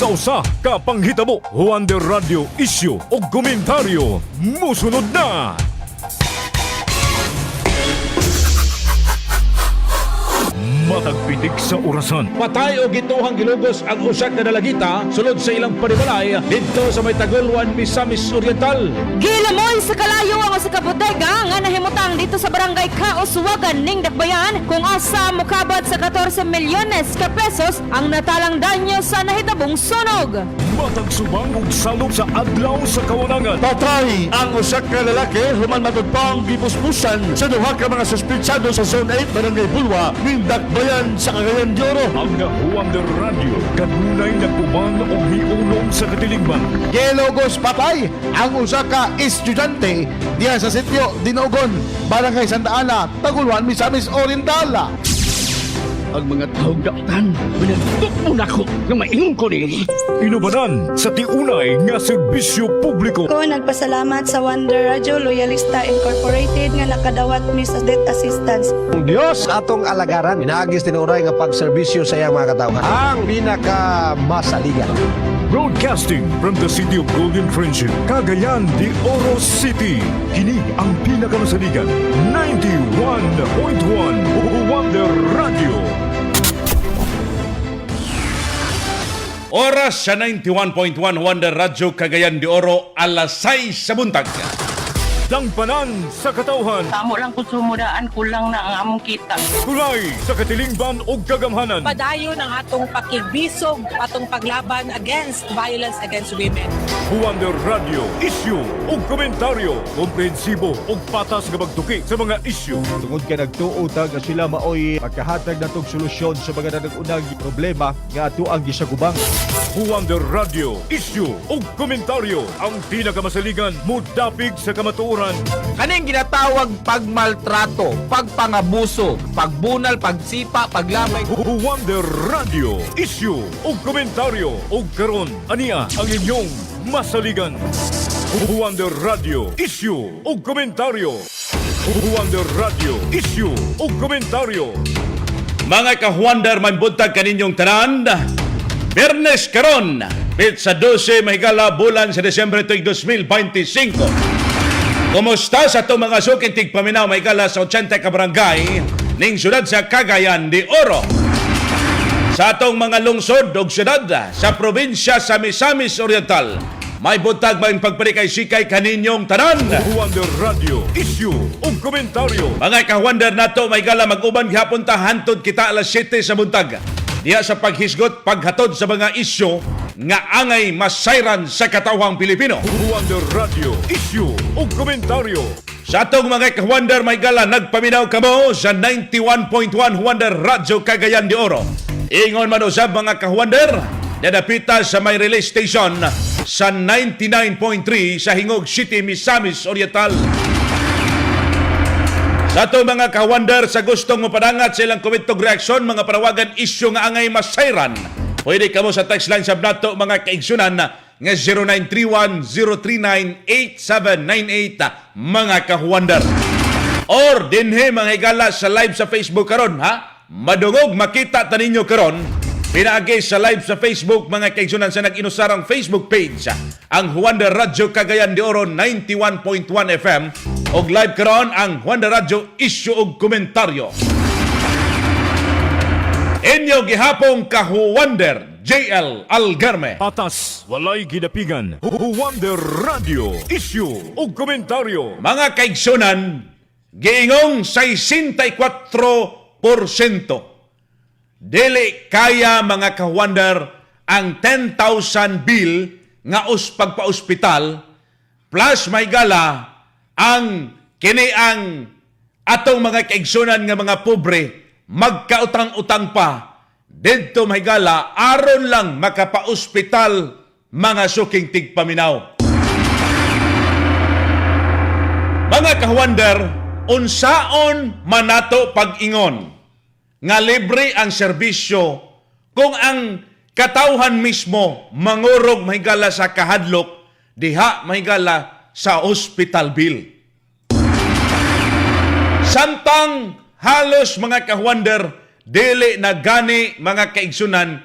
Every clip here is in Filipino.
sa usa ka panghitabo, Wonder Radio issue o komentaryo musunod na. Matagpitik sa orasan. Patay o gituhang gilugos ang usa ka dalagita sulod sa ilang panimalay didto sa may Taguluan, Misamis Oriental. Gilamoy sa kalayo ang sa kabotega nga nahimutang dito sa barangay Kauswagan ning Dakbayan kung asa mukabad sa 14 milyones ka pesos ang natalang danyo sa nahitabong sunog. Matag subang ug salog sa adlaw sa kawanangan. Patay ang usa ka lalaki human matud pa ang gipuspusan sa duha ka mga suspitsado sa Zone 8 Barangay Bulwa ning Dakbayan sa Cagayan de Oro. Ang Wonder Radio kanunay nagtuman o hiulong sa katilingban. Gelogos patay ang usa ka estudyante diya sa sitio Dinogon, Barangay Santa Ana, Taguluan, Misamis Oriental. Ang mga taong daotan, pinagtok mo na ako na maingon ko ni. Inubanan sa tiunay nga serbisyo publiko. Ko nagpasalamat sa Wonder Radio Loyalista Incorporated nga nakadawat mi sa death assistance. Ang Diyos atong alagaran, inaagis tinuray nga pagserbisyo sa iyang mga katawhan. Ang pinakamasaligan. Broadcasting from the city of Golden Friendship, Cagayan de Oro City. Kini ang pinakamasaligan, 91.1 Wonder Radio. Oras sa 91.1 Wonder Radio Cagayan de Oro, alas 6 sa buntag. Dangpanan sa katauhan, Tamo lang kung sumudaan, kulang na ang among kita. tulay sa katilingban o kagamhanan. Padayon ang atong pakibisog, atong paglaban against violence against women. Wonder Radio, issue o komentaryo, komprehensibo o patas nga pagtuki sa mga issue. Tungod ka nagtuotag nga sila maoy magkahatag natong solusyon sa mga nanagunang problema nga ato ang gisagubang. Wonder Radio, issue o komentaryo, ang pinakamasaligan mudapig sa kamatuoran. Kaning ginatawag pagmaltrato, pagpangabuso, pagbunal, pagsipa, paglamay. Wonder Radio, issue o komentaryo o karon ania ang inyong masaligan. Wonder Radio, issue o komentaryo. Wonder Radio, issue o komentaryo. Mga ka-Wonder, may buntag kaninyong tanan. Bernes karon, bit sa 12 mahigala bulan sa Desyembre 2025. Kumusta sa itong mga suking tigpaminaw mahigala sa 80 ka barangay ning syudad sa Cagayan de Oro. Sa atong mga lungsod o syudad sa probinsya sa Misamis Oriental, may buntag may pagpalikay sikay kaninyong tanan. Wonder Radio, issue o komentaryo. Mga ka-Wonder nato mahigala mag-uban gihapon ta hantod kita alas 7 sa buntag. Diya sa paghisgot, paghatod sa mga isyu nga angay masayran sa katawhang Pilipino. Wonder Radio, issue o komentaryo. Sa atong mga ka-Wonder, may gala, nagpaminaw kamo sa 91.1 Wonder Radio Cagayan de Oro. Ingon man usab mga ka-Wonder, nadapita sa may relay station sa 99.3 sa Hingog City, Misamis Oriental. Sa ito mga ka-Wonder, sa gustong mapadangat sa ilang komentog reaksyon, mga parawagan isyu nga angay masayran, pwede kamo sa text line sab nato mga kaigsunan nga 0931-039-8798 mga ka-Wonder. Or dinhe mga higala sa live sa Facebook karon ha? Madungog makita ta ninyo karon pinaagi sa live sa Facebook mga kaigsunan sa nag-inusarang Facebook page ang Wonder Radio Cagayan de Oro 91.1 FM og live karon ang Wonder Radio issue og komentaryo. Inyo gihapong ka-Wonder JL Algarme. Patas, walay gidapigan. Wonder Radio, issue o komentaryo. Mga kaigsunan, giingong 64%. Dili kaya mga ka-Wonder ang 10,000 bill nga pagpa-ospital plus may gala ang kini ang atong mga kaigsunan nga mga pobre magkautang-utang pa didto may gala aron lang makapa-ospital mga suking tigpaminaw. Mga ka-Wonder, unsaon manato pag-ingon nga libre ang serbisyo kung ang katawhan mismo mangurog mahigala sa kahadlok diha mahigala sa hospital bill. Samtang halos mga ka-Wonder dili na gani mga kaigsunan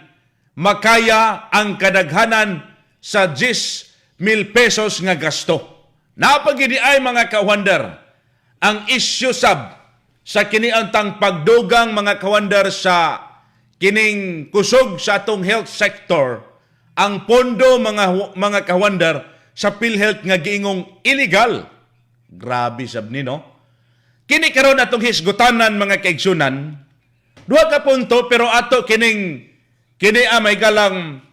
makaya ang kadaghanan sa 10,000 pesos nga gasto. Napagidi ay mga kawander, ang isyu sab sa kiniantang pagdugang mga kawander sa kining kusog sa atong health sector, ang pondo mga kawander sa PhilHealth nga giingong illegal. Grabe sab ni, no? Kini karon atong hisgutanan mga kaigsunan, duha ka punto pero ato kini may galang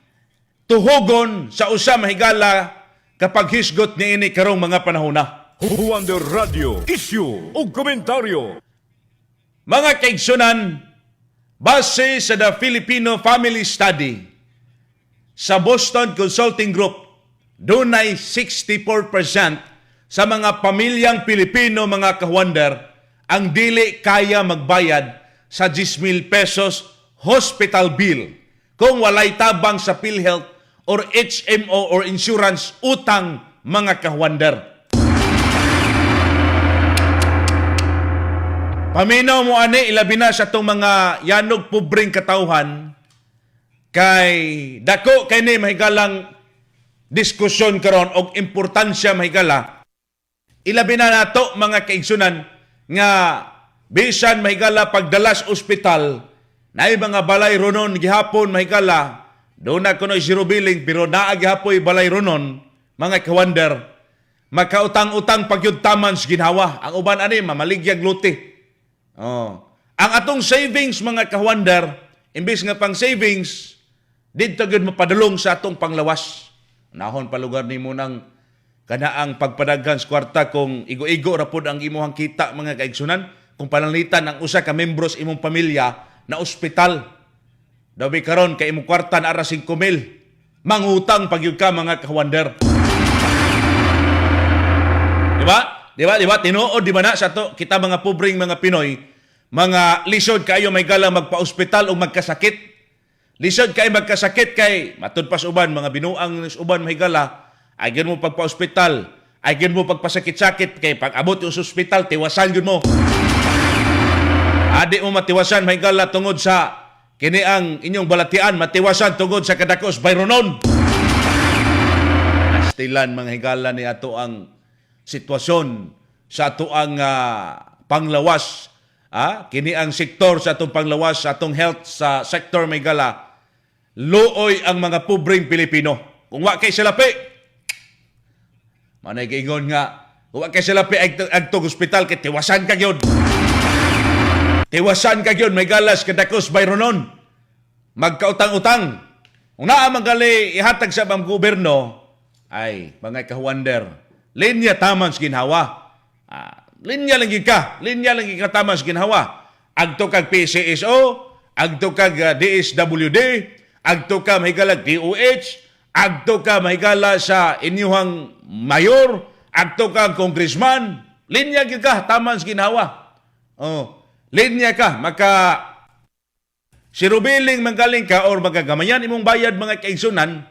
tuhugon sa usa mahigala kapag hisgot niini karong mga panahona. Wonder Radio Issue o Komentaryo. Mga kaigsunan, base sa The Filipino Family Study sa Boston Consulting Group, dunay 64% sa mga pamilyang Pilipino mga kawander ang dili kaya magbayad sa 10,000 pesos hospital bill kung walay tabang sa PhilHealth or HMO or insurance utang mga kawander. Paminaw mo ani ilabi na sa itong mga yanog pobreng katawhan kay dako kay ni mahigalang diskusyon karon og importansya mahigala. Ilabi na nato mga kaigsunan nga bisan mahigala pagdalas ospital naay mga balay ronon gihapon mahigala do na kuno zero billing pero naa gihapoy balay ronon mga kawander makautang-utang pagyud taman sa ginhawa ang uban ani mamaligyag luti. Ang atong savings mga kawander imbis nga pang savings didto gyud mapadulong sa atong panglawas. Nahon pa lugar nimo nang kanaang pagpadaghan sa kwarta kung igo-igo ra pod ang imuhang kita mga kaigsunan kung pananglitan ang usa ka membros imong pamilya na ospital. Dabi karon kay imong kwarta na ara 5,000. Mangutang pagyud ka mga kawander. Di ba? Tinuod di ba na sa to kita mga pobreng mga Pinoy, mga lisod kayo may gala magpa-ospital o magkasakit. Lisod kayo magkasakit kay matud pas uban mga binuang uban may gala. Agyan mo pagpa-ospital, agyan mo pagpasakit-sakit, kay pag-abot yung ospital, tiwasan yun mo. Adi mo matiwasan, may gala tungod sa kini ang inyong balatian, matiwasan tungod sa kadakos bayronon. Nastilan mga higala ni ato ang sitwasyon sa ato ang panglawas. Kini ang sektor sa atong panglawas, sa atong health, sa sektor may gala. Luoy ang mga pobreng Pilipino. Kung wa kay salapi, manay kaingon nga, huwag kay sila agtog hospital kay tiwasan ka yun. Tiwasan ka yun, may galas kadakos bayronon. Magkautang-utang. Kung naamangali ihatag sa mga gobyerno, ay, mga kawander, linya taman sa ginhawa. Linya lang ka taman sa ginhawa. Agto kag PCSO, agto kag DSWD, agto ka mahigalag DOH, agto ka mahigala sa inyuhang mayor, agto ka congressman, linya ka, taman sa ginhawa. Linya ka, sirubiling manggaling ka or magagamayan imong bayad mga kaigsunan,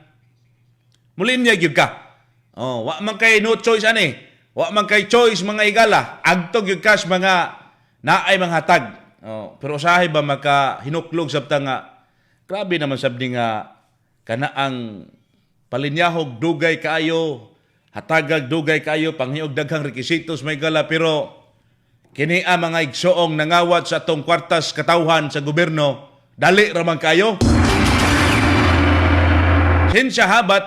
mulinya ka. Wa man kay no choice ani, wa man kay choice mga igala, agto gyud kas mga naay mga hatag. Pero usahay ba makahinuklog sabta nga, grabe naman sabdi nga, kanaang palinyahog dugay kaayo, hatagag dugay kaayo, panghiog daghang rekisitos may gala, pero kini ang mga igsoong nangawat sa atong kwartas katawhan sa gobyerno, dali raman kayo. Sinsya habat,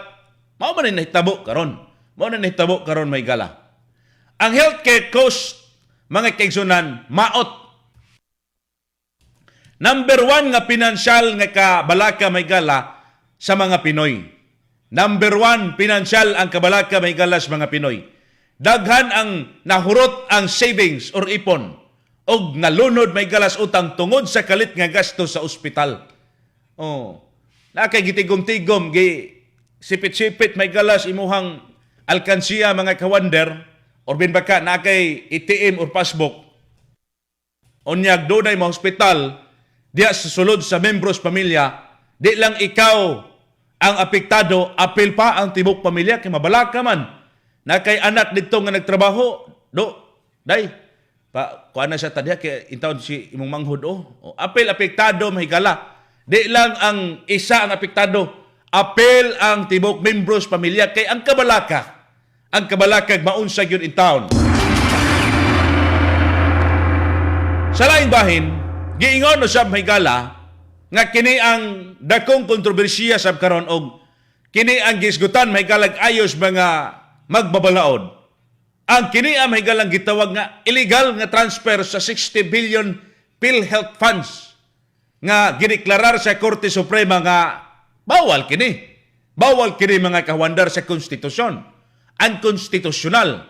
mao man nahitabo karon may gala. Ang healthcare cost, mga kaigsunan, maot. Number 1 nga pinansyal nga kabalaka may gala sa mga Pinoy. Number 1, pinansyal ang kabalaka may galas mga Pinoy. Daghan ang nahurot ang savings or ipon og nalunod may galas utang tungod sa kalit nga gasto sa ospital. Nakay gitigom-tigom, sipit-sipit may galas imuhang alkansiya mga kawander or binbaka nakay ATM or passbook. Unyag dunay mga hospital diya sa sulod sa membros pamilya, di lang ikaw ang apektado, apil pa ang tibok pamilya kay mabalaka man. Na kay anak dito nga nagtrabaho, kuha na siya tadya kay intawd si imong manghud apil apektado mahigala. Di lang ang isa ang apektado. Apel ang tibok membros pamilya kay ang kabalakag maunsag yun in town. Sa laing bahin, giingon usab mahigala nga kini ang dakong kontrobersiya sab karon og kini ang gisgutan mahigalag ayos mga magbabalaod. Ang kini ang mahigalang gitawag nga illegal nga transfer sa 60 billion PhilHealth funds nga gideklarar sa Korte Suprema nga bawal kini. Bawal kini mga kahwandar sa konstitusyon. Unconstitutional.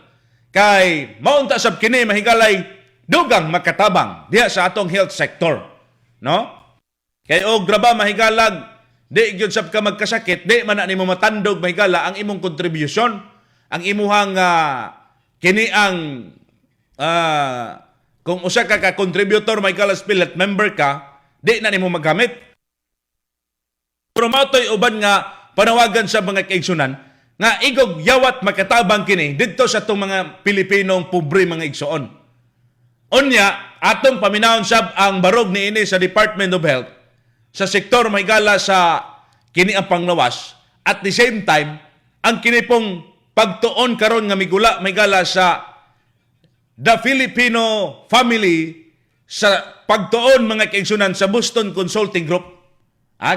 Kay maunta sab kini mahigalay dugang makatabang diha sa atong health sector. No? Kay og graba mahigalag di gyud sab ka magkasakit, di man na nimo matandog mahigala ang imong contribution, ang imuhang kini ang kung usa ka contributor mahigala spirit member ka, di na nimo magamit. Pero matoy uban nga panawagan sa mga kaigsunan nga igog yawat makatabang kini didto sa itong mga Pilipinong pobre mga igsoon. Unya, atong paminahon sab ang barog niini sa Department of Health sa sektor mahigala sa kini ang panglawas. At the same time, ang kini pong pagtuon karon nga migula mahigala sa The Filipino Family sa pagtuon mga kaigsunan sa Boston Consulting Group,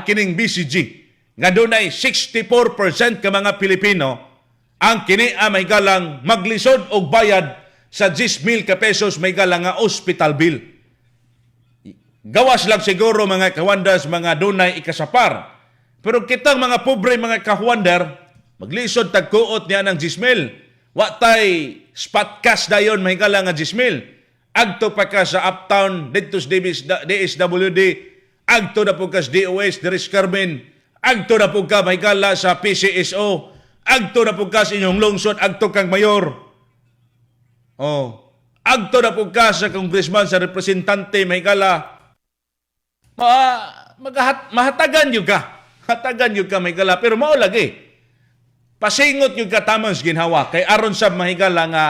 kining BCG, nga doon ay 64% ka mga Pilipino ang kini mahigalang maglisod og bayad sa 10,000 ka pesos mahigalang nga hospital bill. Gawas lang siguro mga kawandas, mga dunay ikasapar. Pero kitang mga pobre mga kawander, maglisod tagkuot niya ng 10,000. Watay spot cash dayon mahigalang nga 10,000. Agto pa ka sa Uptown, dito sa DSWD, agto na po ka sa DOS, Diris Carmen, agto na po ka mahigala sa PCSO, agto na po ka sa inyong lungsod, agto kang mayor. Agto na po ka sa congressman, sa representante, mahigala. Mahatagan yun ka. Hatagan yun ka, mahigala. Pero maulagi. Pasingot yun ka tamang ginhawa. Kay aron sa mahigala nga,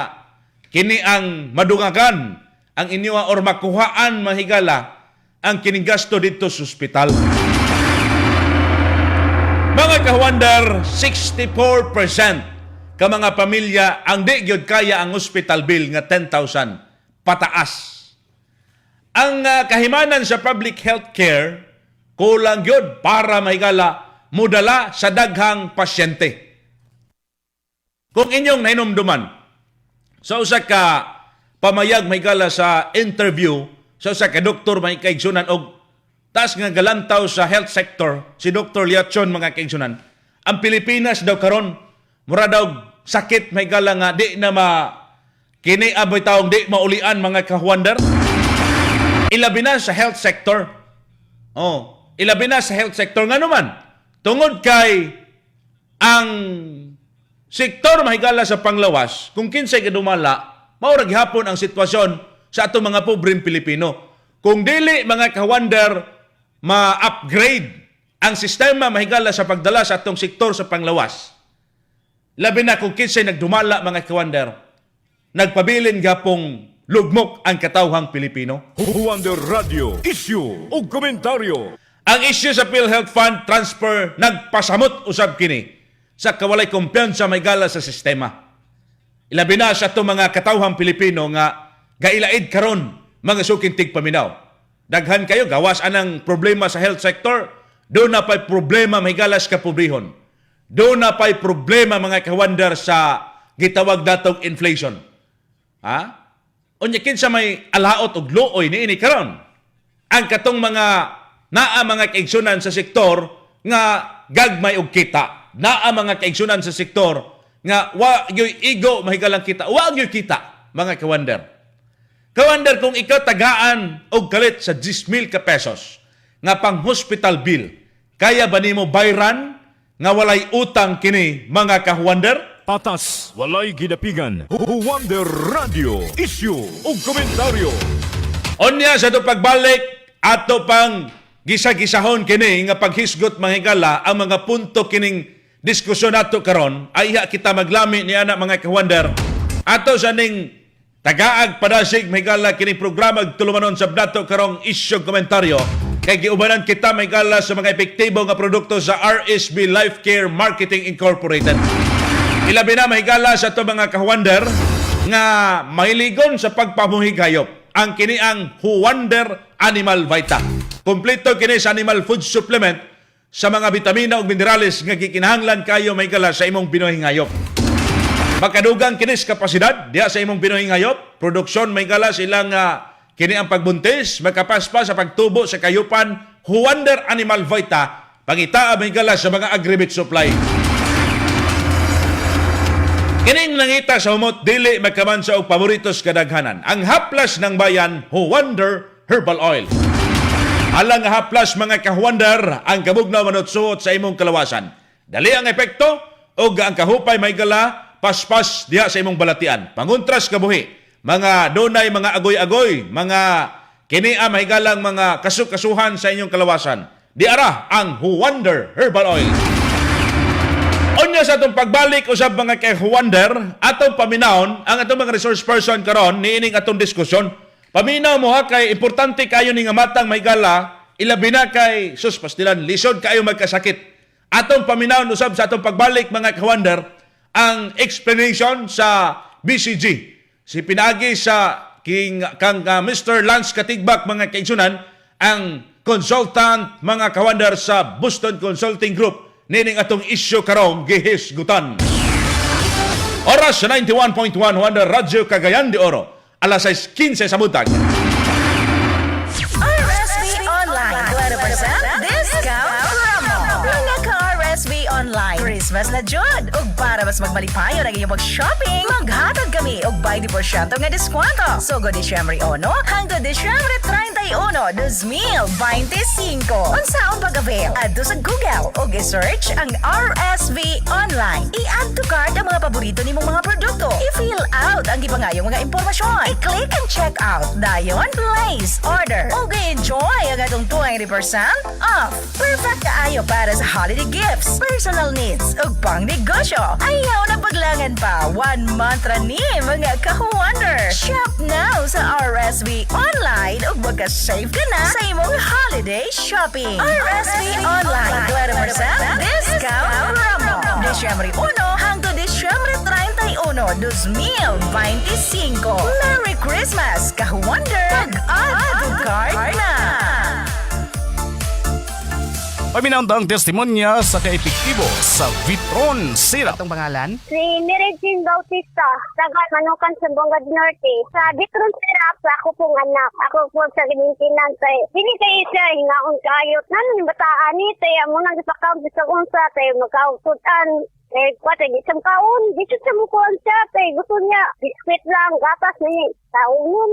kini ang madungagan, ang inyong or makuhaan mahigala, ang kining gasto dito sa ospital. Mga kawander, 64% ka mga pamilya ang di gyud kaya ang hospital bill nga 10,000 pataas. Ang kahimanan sa public health care kulang gyud para mahigala mudala sa daghang pasyente. Kung inyong nahinumduman sa usa ka pamayag mahigala sa interview sa usa ka doktor may kaigsunan og taas nga galantaw sa health sector, si Dr. Liachon mga kaigsunan, ang Pilipinas daw karon mura daw sakit mahigala nga di na kini aboy taong di maulian mga kahuander. Ilabi na sa health sector. Ilabi na sa health sector nga naman. Tungod kay ang sektor mahigala sa panglawas, kung kinsay kadumala, maurag hapon ang sitwasyon sa atong mga pobreng Pilipino. Kung dili mga kawander ma-upgrade ang sistema mahigala sa pagdala sa atong sektor sa panglawas, labi na kung kinsay nagdumala mga kawander, nagpabilin gapong lugmok ang katawhang Pilipino. Wonder Radio, issue o komentaryo. Ang issue sa PhilHealth Fund transfer nagpasamot usab kini sa kawalay kumpiyansa mahigala sa sistema. Ilabi na sa itong mga katawhang Pilipino nga gailaid karon mga sukintig paminaw. Daghan kayo, gawas anang problema sa health sector, doon na pa'y problema mahigalas kapobrihon. Doon na pa'y problema mga kawander sa gitawag datong inflation. Unya kinsa may alaot og luoy niini karon. Ang katong mga mga kaigsunan sa sektor nga gagmay og kita. Mga kaigsunan sa sektor nga wa gyoy igo mahigalang kita. Wa gyoy kita mga kawander. Kawander, kung ikaw tagaan og kalit sa 10,000 ka pesos nga pang hospital bill, kaya ba nimo bayran nga walay utang kini mga kawander? Patas, walay gidapigan. Wonder Radio, issue o komentaryo. Onya sa ito pagbalik, ato pang gisa-gisahon kini nga paghisgot mahigala ang mga punto kining diskusyon nato karon, ay kita maglami ni anak mga kawander. Ato sa ning tagaag padasig mahigala kining programa tulumanon sa dato karong issue komentaryo. Kay giubanan kita may gala sa mga epektibo nga produkto sa RSB Life Care Marketing Incorporated. Ilabi na may gala sa ito mga kahuwander nga mahiligon sa pagpamuhig hayop. Ang kini ang Huwander Animal Vita. Kompleto kini sa animal food supplement sa mga vitamina ug minerales nga gikinahanglan kayo may gala sa imong binuhing hayop. Makadugang kinis kapasidad diha sa imong binuhing hayop, produksyon may gala silang kini ang pagbuntis, makapaspa sa pagtubo sa kayupan, Huwander Animal Vita, pangitaa may gala sa mga agri-meat supply. Kining nangita sa humot, dili magkamansa og paboritos kadaghanan. Ang haplas ng bayan, Huwander Herbal Oil. Alang nga haplas mga kahuwander, ang kabugnaw manutsuot sa imong kalawasan. Dali ang epekto, o ang kahupay may gala, paspas diha sa imong balatian. Panguntras kabuhi. Mga donay, mga agoy-agoy, mga kinia mahigalang mga kasukasuhan sa inyong kalawasan. Di ara ang Huwander Herbal Oil. Onya sa atong pagbalik usab mga kay Huwander, atong paminawon ang atong mga resource person karon niining atong diskusyon. Paminaw mo ha kay importante kayo ni nga matang mahigala, ilabi na kay sus pastilan lisod kayo magkasakit. Atong paminawon usab sa atong pagbalik mga Huwander ang explanation sa BCG. Si pinagi sa kang Mr. Lance Katigbak mga kaigsunan, ang consultant mga kawander sa Boston Consulting Group, nining atong isyu karong gihisgutan. Oras sa 91.1 Wonder Radio Cagayan de Oro, alas 6:15 sa buntag. RSV Online, 20% discount promo. Mga ka-RSV Online, Christmas na jud. Ug para mas magmalipayon ang iyong mag-shopping, maghatag kami og 20% nga diskwento. Sugo Disyembre 1 hanggang Disyembre 31, 2025. Unsaon pag-avail? Adto sa Google ug i-search ang RSV Online. I-add to cart ang mga paborito nimong mga produkto. I-fill out ang gipangayong mga impormasyon. I-click and check out. Dayon, place order. Ug enjoy ang atong 20% off. Perfect kaayo para sa holiday gifts, personal needs ug pang negosyo. Ayaw na paglangan pa. 1 month ra ni mga ka-wonder. Shop now sa RSV Online ug magka-save ka na sa imong holiday shopping. RSV Online, 20% discount promo. Disyembre 1 hanggang Disyembre 31, 2025. Merry Christmas, ka-wonder! Pag-add to cart na! Paminawang testimonya sa kaepektibo sa Vitron Syrup. Itong pangalan? Si Miregine Bautista, taga Manukan sa Bongad Norte. Sa Vitron Syrup, ako pong anak. Ako po sa ginintinan tayo. Hindi kayo siya, hinaon kayot. Nanon yung bataan ni tayo, munang ipakawag sa unsa tayo, magkaututan. Kwate, di siyang kaon. Di siyang mukuhan siya tayo. Gusto niya, biskwit lang, gatas na yung taungon.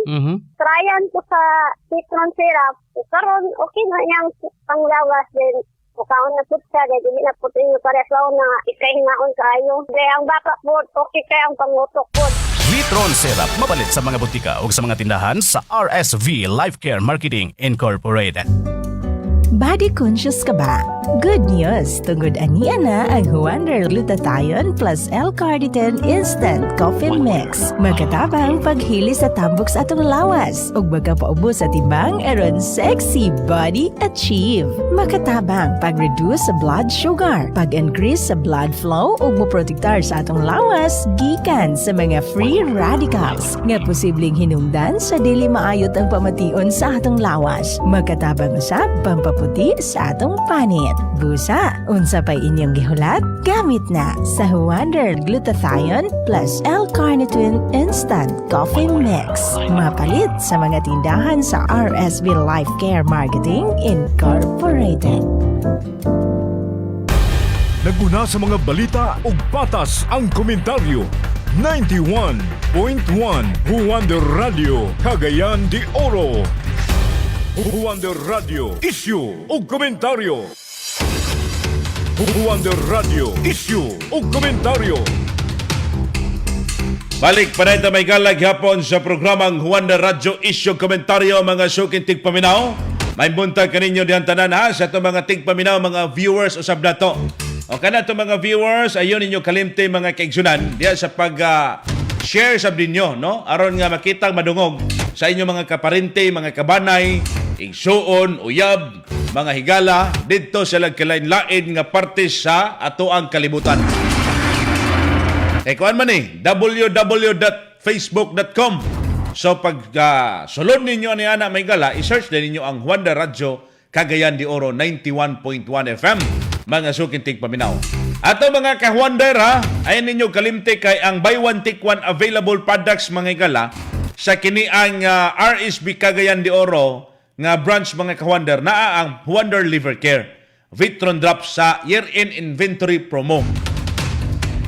Tryan ko sa Vitron Syrup. Karon okay na yung panglawas din. Mukaon na po siya, dahil hindi na po ito paresaw na ikahingaon kayo. Dahil ang baka po, okay kaya ang pangutok po. Vitron Syrup mapalit sa mga butika o sa mga tindahan sa RSV Life Care Marketing Incorporated. Body conscious ka ba? Good news! Tungod aniya na ang Huwander Glutathione plus L-Carnitine Instant Coffee Mix. Magkatabang paghili sa tambok sa atong lawas ug magkapaubos sa timbang aron sexy body achieve. Makatabang pag-reduce sa blood sugar, pag-increase sa blood flow ug moprotektar sa atong lawas gikan sa mga free radicals nga posibleng hinungdan sa dili maayot ang pamation sa atong lawas. Magkatabang usab pampaputi sa atong panit. Busa, unsa pa'y inyong gihulat? Gamit na sa Huwander Glutathione plus L-Carnitine Instant Coffee Mix. Mapalit sa mga tindahan sa RSV Life Care Marketing Incorporated. Naguna sa mga balita ug patas ang komentaryo. 91.1 Huwander Radio, Cagayan de Oro. Huwander Radio, issue ug komentaryo. Huwander Radio, issue ug komentaryo. Balik pa rin may galag hapon sa programang Huwander Radio Issue Komentaryo mga suking tigpaminaw. May buntag kaninyo diyan tanan ha sa itong mga tigpaminaw mga viewers usab na to. O kana itong mga viewers ayon ninyo kalimte mga kaigsunan diyan sa pag share sa ninyo no aron nga makitang madungog sa inyong mga kaparente, mga kabanay igsuon, uyab, mga higala didto sa lagkalain-lain nga parte sa atoang kalibutan. Kuan man www.facebook.com. So pag sulod ninyo ni ana may gala, i-search din ninyo ang Juan de Radyo Cagayan de Oro 91.1 FM. Mga sukintig paminaw. Ato mga ka-Juander ha, ayan ninyo kalimti kay ang buy one take one available products mga gala sa kini ang RSB Cagayan de Oro nga branch mga ka-Juander naa ang Juander Liver Care Vitron Drops sa year-end inventory promo.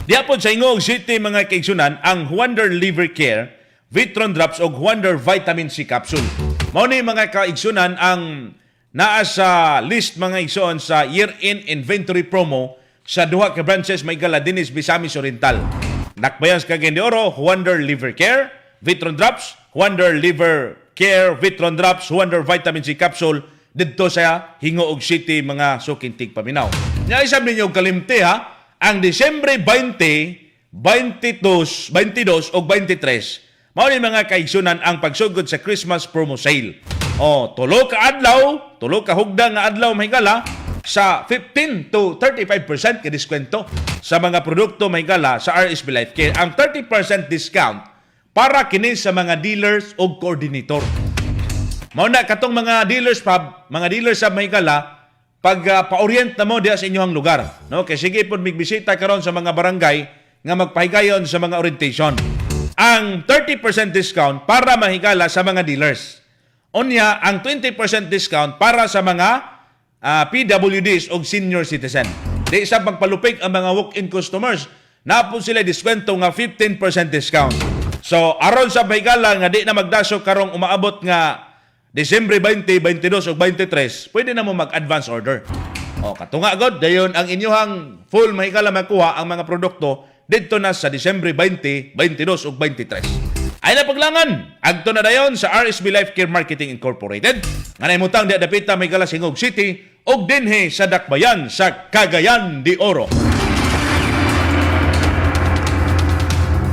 Diapon sa Ingog City mga kaigsunan ang Juander Liver Care Vitron Drops o Juander Vitamin C Capsule. Mao ni mga kaigsunan ang naa sa list mga igsoon sa year-end inventory promo sa duha ka branches may gala dinis Misamis Oriental. Nakbayan sa Cagayan de Oro, Juander Liver Care, Vitron Drops, Juander Liver Care, Vitron Drops, Juander Vitamin C Capsule didto sa Hingoog City mga sukintig paminaw. Nya isab ninyo kalimti ha, ang Disyembre 20, 22 o 23 mao ni mga kaigsunan ang pagsugod sa Christmas promo sale. O, tulo ka hugda nga adlaw mahigala sa 15 to 35% ka diskwento sa mga produkto mahigala sa RSB Life Care. Ang 30% discount para kini sa mga dealers o coordinator. Mao na katong mga dealers sa mahigala pag pa-orient na mo diha sa inyong lugar, no? Kay sige pod migbisita karon sa mga barangay nga magpahigayon sa mga orientation. Ang 30% discount para mahigala sa mga dealers. Unya, ang 20% discount para sa mga PWDs o senior citizen. Di isa pagpalupig ang mga walk-in customers, napon sila diskwento nga 15% discount. So, aron sa mahigala nga di na magdaso karong umaabot nga Disyembre 20, 22 o 23, pwede na mo mag-advance order. O, katunga god, dayon ang inyong full mahigala makuha ang mga produkto dito na sa Disyembre 20, 22 o 23. Ay na paglangan, agto na dayon sa RSB Life Care Marketing Incorporated. Nga naimutang di adapita may gala Ingog City o dinhe sa Dakbayan sa Cagayan de Oro.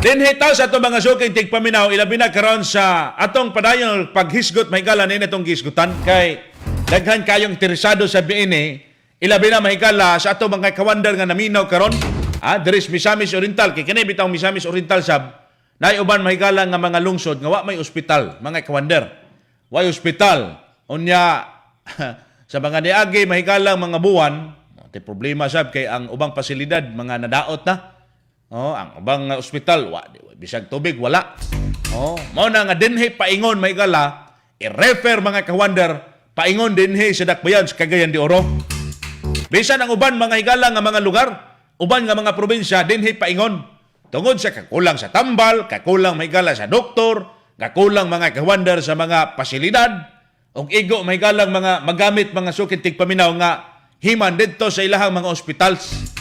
Dinhe tayo sa itong mga suking tigpaminaw, ilabi na karon sa atong padayon paghisgot mahigala na itong gisgutan kay daghan kayong interesado sa BNE, ilabi na mahigala sa atong mga kawander nga naminaw karon. Diris Misamis Oriental, kay kini bitaw Misamis Oriental sab, naay uban mahigala nga mga lungsod nga wa may ospital, mga kawander. Way ospital. Unya sa mga niagi mahigala mga buwan, te problema sab kay ang ubang pasilidad mga nadaot na. Ang ubang ospital bisag tubig wala. Mao na nga dinhi paingon mahigala, i-refer mga kawander paingon dinhi sa Dakbayan sa Cagayan de Oro. Bisan ang uban mga higala nga mga lugar, uban nga mga probinsya dinhi paingon tungod sa kakulang sa tambal, kakulang mahigala sa doktor, kakulang mga kawander sa mga pasilidad, ug igo mahigalang mga magamit mga sukintig paminaw nga himan didto sa ilahang mga ospitals.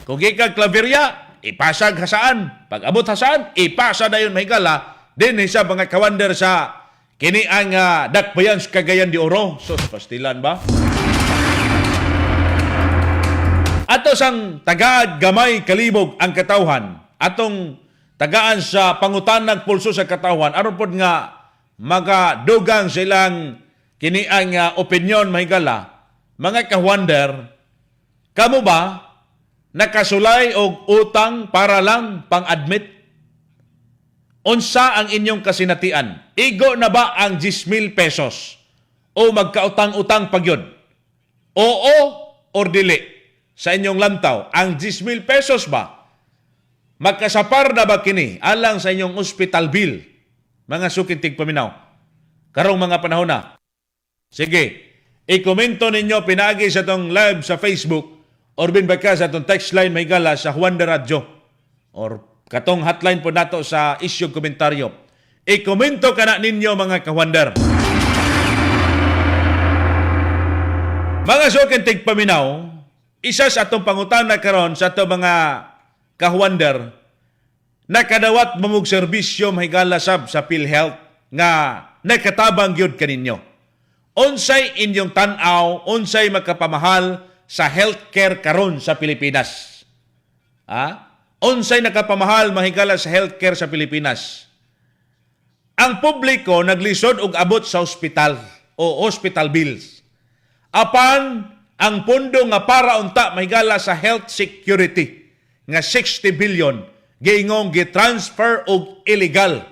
Kung ikag Claveria, ipasag hasaan. Pag abot hasaan, ipasa dayon mahigala dinhi sa mga kawander sa kini ang Dakbayan sa Cagayan de Oro. So, pastilan ba? Ato sang tagaad gamay kalibog ang katawhan, atong tagaan sa pangutanag pulso sa katawhan, aron pod nga magadugang silang kini ang opinyon mahigala. Mga kawander, kamo ba nakasulay og utang para lang pang-admit? Unsa ang inyong kasinatian? Igo na ba ang 10,000 pesos? O magkautang-utang pagyod? Oo or dili? Sa inyong lantaw, ang 10,000 pesos ba? Magkasapar na ba kini alang sa inyong hospital bill? Mga sukintig paminaw. Karong mga panahon na. Sige, i-komento ninyo pinagi sa tong live sa Facebook or binbaka sa itong text line may gala sa Juan de Radyo or katong hotline po nato sa issue komentaryo. I-komento ka na ninyo mga kawander. Mga sukintig paminaw, isa sa itong pangutana karon sa itong mga kawander, nakadawat mamug serbisyo mahigala sab sa PhilHealth nga nakatabang gyud kaninyo. Unsay inyong tan-aw, unsay makapamahal sa healthcare karon sa Pilipinas? Unsay nakapamahal mahigala sa healthcare sa Pilipinas? ang publiko naglisod og abot sa ospital o hospital bills. Apan ang pondo nga para unta mahigala sa health security nga 60 billion giingong gitransfer og illegal.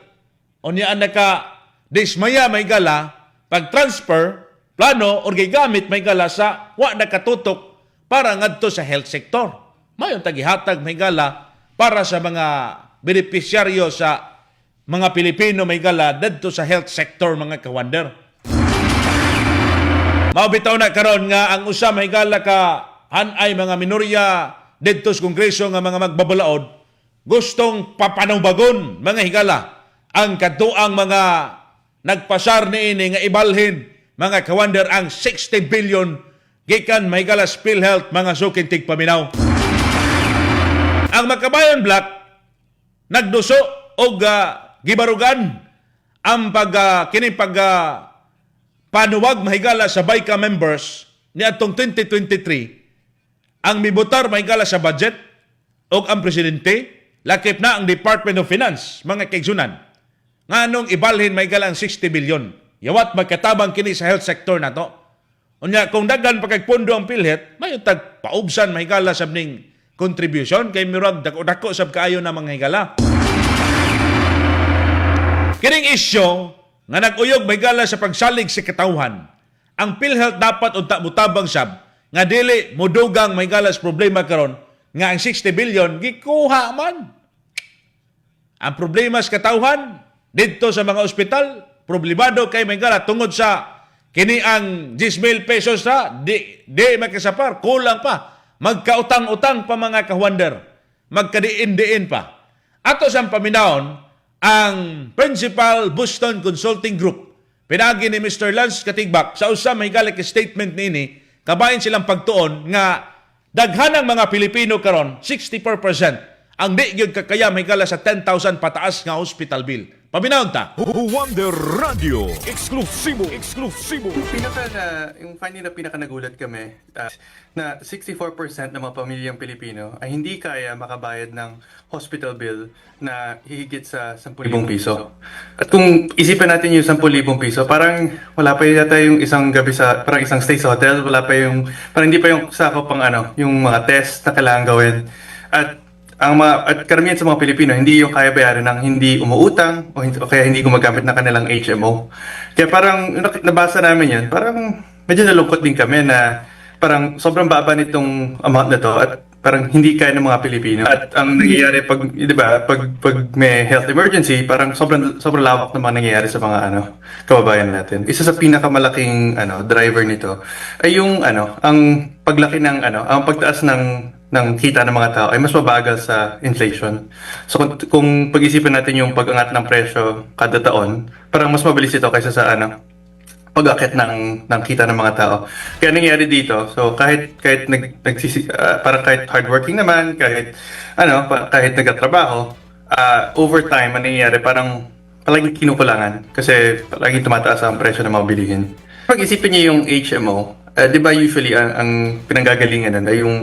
Unya naka dismaya mahigala pag-transfer plano or gigamit mahigala sa wa nakatutok para ngadto sa health sector. Mayon tagihatag mahigala para sa mga benepisyaryo sa mga Pilipino mahigala didto sa health sector mga kawander. Maubitaw na karon nga ang usa mahigala ka hanay mga minorya didto sa Kongreso nga mga magbabalaod gustong papanubagon mga higala ang katuang mga nagpasar niini nga ibalhin mga kawander ang 60 billion gikan mahigala sa PhilHealth mga sukintig paminaw. Ang Makabayan Black nagduso og gibarugan ang panuwag mahigala sa BICA members ni atong 2023 ang mibotar mahigala sa budget og ang presidente lakip na ang Department of Finance mga kaigsunan nganong ibalhin mahigala ang 60 billion yawat magkatabang kini sa health sector nato. Unya kung daghan pa kay pondo ang PhilHealth mayon tag paubsan mahigala sab ning contribution kay murag dako sab kaayo na mga higala. Kining isyu nga nag-uyog mahigala sa pagsalig sa katawhan, ang PhilHealth dapat unta mutabang sab nga dili modugang mahigala sa problema karon nga ang 60 billion gikuha man. Ang problema sa katawhan didto sa mga ospital, problemado kay mahigala tungod sa kini ang 10,000 pesos na di makasapar, kulang pa. Magkautang-utang pa mga kawander, magkadiin-diin pa. Ato sa paminahon, ang Principal Boston Consulting Group, pinagi ni Mr. Lance Katigbak, sa usa mahigala ka statement nini, kabayan silang pagtuon nga daghanang mga Pilipino karon 64% ang di gyud kakaya mahigala sa 10,000 pataas nga hospital bill. Paminahon ta. Wonder Radio, eksklusibo. Yung finding na pinaka nagulat kami, na 64% ng mga pamilyang Pilipino ay hindi kaya makabayad ng hospital bill na hihigit sa 10,000 piso. At kung isipin natin yung 10,000 piso, parang wala pa yata yung isang gabi parang isang stay sa hotel, parang hindi pa yung sakop pang yung mga test na kailangan gawin. At karamihan sa mga Pilipino, hindi yung kaya bayaran ng hindi umuutang o kaya hindi gumagamit ng kanilang HMO. Kaya parang nabasa namin yun, parang medyo nalungkot din kami na parang sobrang baba nitong amount na to at parang hindi kaya ng mga Pilipino. At ang nangyayari pag may health emergency, parang sobrang lawak naman nangyayari sa mga kababayan natin. Isa sa pinakamalaking driver nito ay yung ang paglaki ng ang pagtaas ng kita ng mga tao ay mas mabagal sa inflation. So kung pag-isipan natin yung pag-angat ng presyo kada taon, parang mas mabilis ito kaysa sa pag-akit ng kita ng mga tao. Kaya nangyayari dito, so kahit parang kahit hardworking naman, kahit nagtatrabaho, over time nangyayari parang palaging kinukulangan kasi palaging tumataas ang presyo ng mga bilihin. Pag-isipin niyo yung HMO, di ba usually ang pinanggagalingan nun ay yung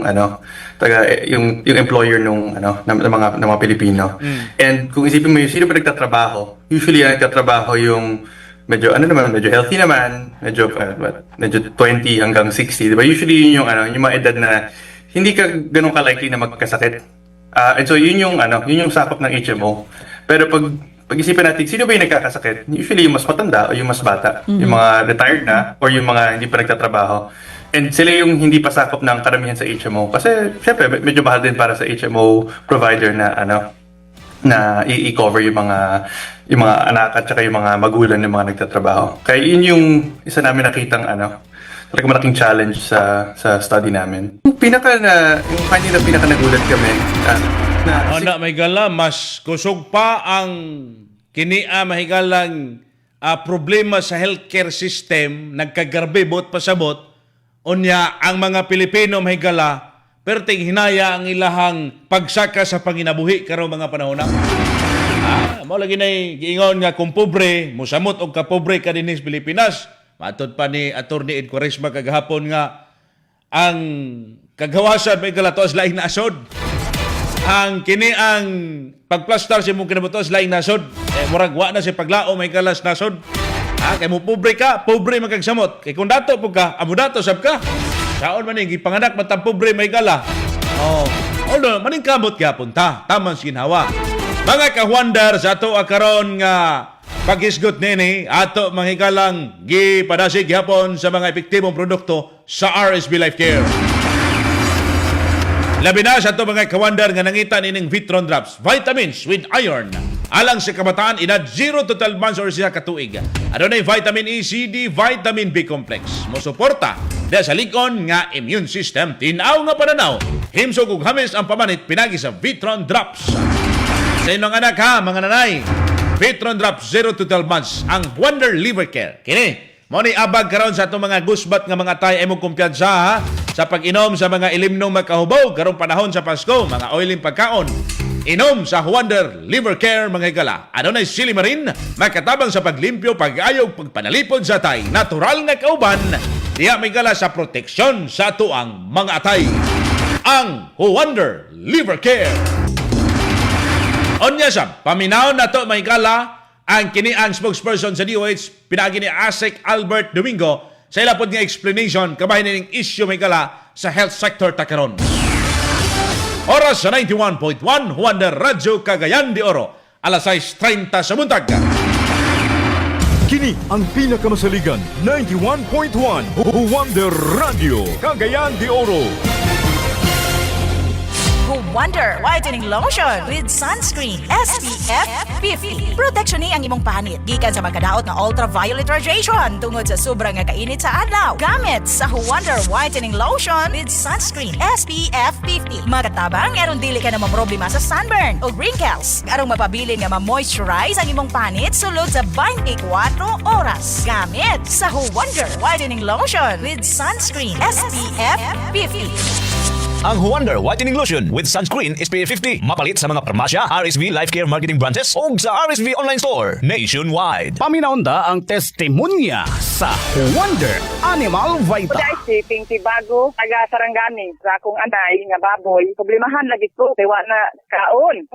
yung employer ng mga Pilipino. And kung isipin mo yung sino ba nagtatrabaho, usually ang nagtatrabaho yung medyo healthy naman, medyo 20 hanggang 60, di ba? Usually yun yung mga edad na hindi ka ganun ka-likely na magkasakit. And so yun yung sakop ng HMO. Pero pag-isipan natin, sino ba yung nagkakasakit? Usually yung mas matanda o yung mas bata. Yung mga retired na or yung mga hindi pa nagtatrabaho. And sila yung hindi pa sakop ng karamihan sa HMO. Kasi, syempre, medyo mahal din para sa HMO provider na i-cover yung mga anak at saka yung mga magulang ng mga nagtatrabaho. Kaya yun yung isa namin nakitang talagang malaking challenge sa study namin. Yung finding na pinaka nagulat kami, may gala, mas kusog pa ang kinia mahigalang problema sa healthcare system, nagkagarbe bot pasabot, unya ang mga Pilipino mahigala, perting hinaya ang ilahang pagsaka sa panginabuhi karong mga panahon na. Mao lagi na giingon nga kung pobre, musamot og kapobre ka dinis Pilipinas. Matod pa ni Attorney Ed Quaresma kagahapon nga ang kagawasan may galatoas laing nasod. Ang kini ang pagplastar sa imong kinabutos laing nasod. Murag wa na si paglao may kalas nasod. Kay mo pobre magkagsamot. Kay kung dato po ka, amo dato sab ka. Saon man ning gipanganak matang pobre may kala. Although maning kamot gyapon ta, tamang sinhawa. Mga kahwandar sa ato karon nga paghisgot nini ato manghikalang gipadasig gyapon sa mga epektibong produkto sa RSV Life Care. Labi na sa ato mga kahwandar nga nangita nining Vitron Drops, vitamins with iron. Alang sa kabataan, edad 0 to 12 months or siya katuig. Adunay vitamin E, C, D, vitamin B complex. Mosuporta dahil sa likon nga immune system. Tinaw nga pananaw. Himsog ug hamis ang pamanit pinagi sa Vitron Drops. Sa inyong anak ha, mga nanay, Vitron Drops 0 to 12 months, ang Wonder Liver Care. Kini, mo ni abag karon sa atong mga gusbat nga mga tay ay mong kumpiyansa ha, sa pag-inom sa mga ilimnong magkahubaw karong panahon sa Pasko, mga oiling pagkaon. Inom sa Wonder Liver Care mga higala. Adunay silimarin, makatabang sa paglimpyo, pag-ayog, pagpanalipod sa atay. Natural nga kauban, diya may higala sa proteksyon sa tuang mga atay. Ang Wonder Liver Care. Onya sab, paminaw na to may higala, ang kiniang spokesperson sa DOH, pinagi ni Asek Albert Domingo, sa ilapod nga explanation, kabahin ning issue may higala sa health sector takaron. Oras sa 91.1 Wonder Radio Cagayan de Oro, alas 6:30 sa buntag. Kini ang pinakamasaligan 91.1 Wonder Radio Cagayan de Oro. Wonder Whitening Lotion with Sunscreen SPF 50. Protection ni ang imong panit gikan sa magkadaot na ultraviolet radiation tungod sa sobrang nga kainit sa adlaw. Gamit sa Wonder Whitening Lotion with Sunscreen SPF 50. Makatabang aron dili ka na mamroblema sa sunburn o wrinkles. Arong mapabilin nga ma-moisturize ang imong panit sulod sa 24 oras. Gamit sa Wonder Whitening Lotion with Sunscreen SPF 50. Ang Wonder Whitening Lotion with Sunscreen SPF 50 mapalit sa mga parmasya, RSV Life Care Marketing Branches o sa RSV Online Store nationwide. Paminaunda ang testimonya sa Wonder Animal Vita. Shipping si Bago, taga Sarangani, sa akong anay nga baboy. Problemahan lagi ko, tewa na kaon.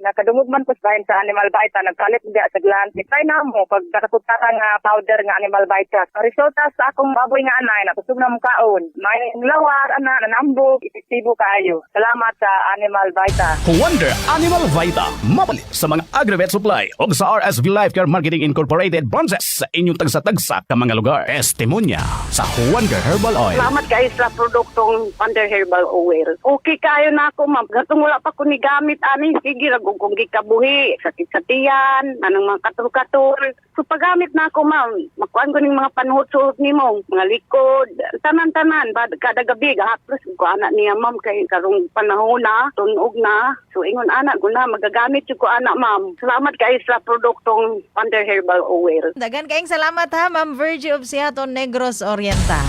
Nakadungog man ko sa sa Animal Vita, nagkalit dia sa glan. Try na mo, pag nakatutata nga powder nga Animal Vita. Resulta sa akong baboy nga anay, natusog na mo kaon. May lawar, nanambog, epektibo kayo. Salamat sa Animal Vita. Wonder Animal Vita mapalit sa mga agri-vet supply o sa RSV Life Care Marketing Incorporated branches sa inyong tagsa-tagsa ka mga lugar. Testimonya sa Wonder Herbal Oil. Salamat kayo sa produktong Wonder Herbal Oil. Okay kayo na ako, ma'am. Gatong wala pa ko ni gamit, ani. Sige, kung gikabuhi, sakit sa tiyan, anong mga katul-katul. So, paggamit na ako, ma'am, makuhaan ko ng mga panuhot-suhot ni mo, mga likod, tanan-tanan, kada gabi, gahapros, ko anak niya, ma'am, kay karong panahon na, tunog na. So, ingon anak ko na, magagamit ko anak, ma'am. Salamat kayo sa produktong Wonder Herbal Oil. Dagan kayong salamat ha, Ma'am Virgie of Seattle Negros Oriental.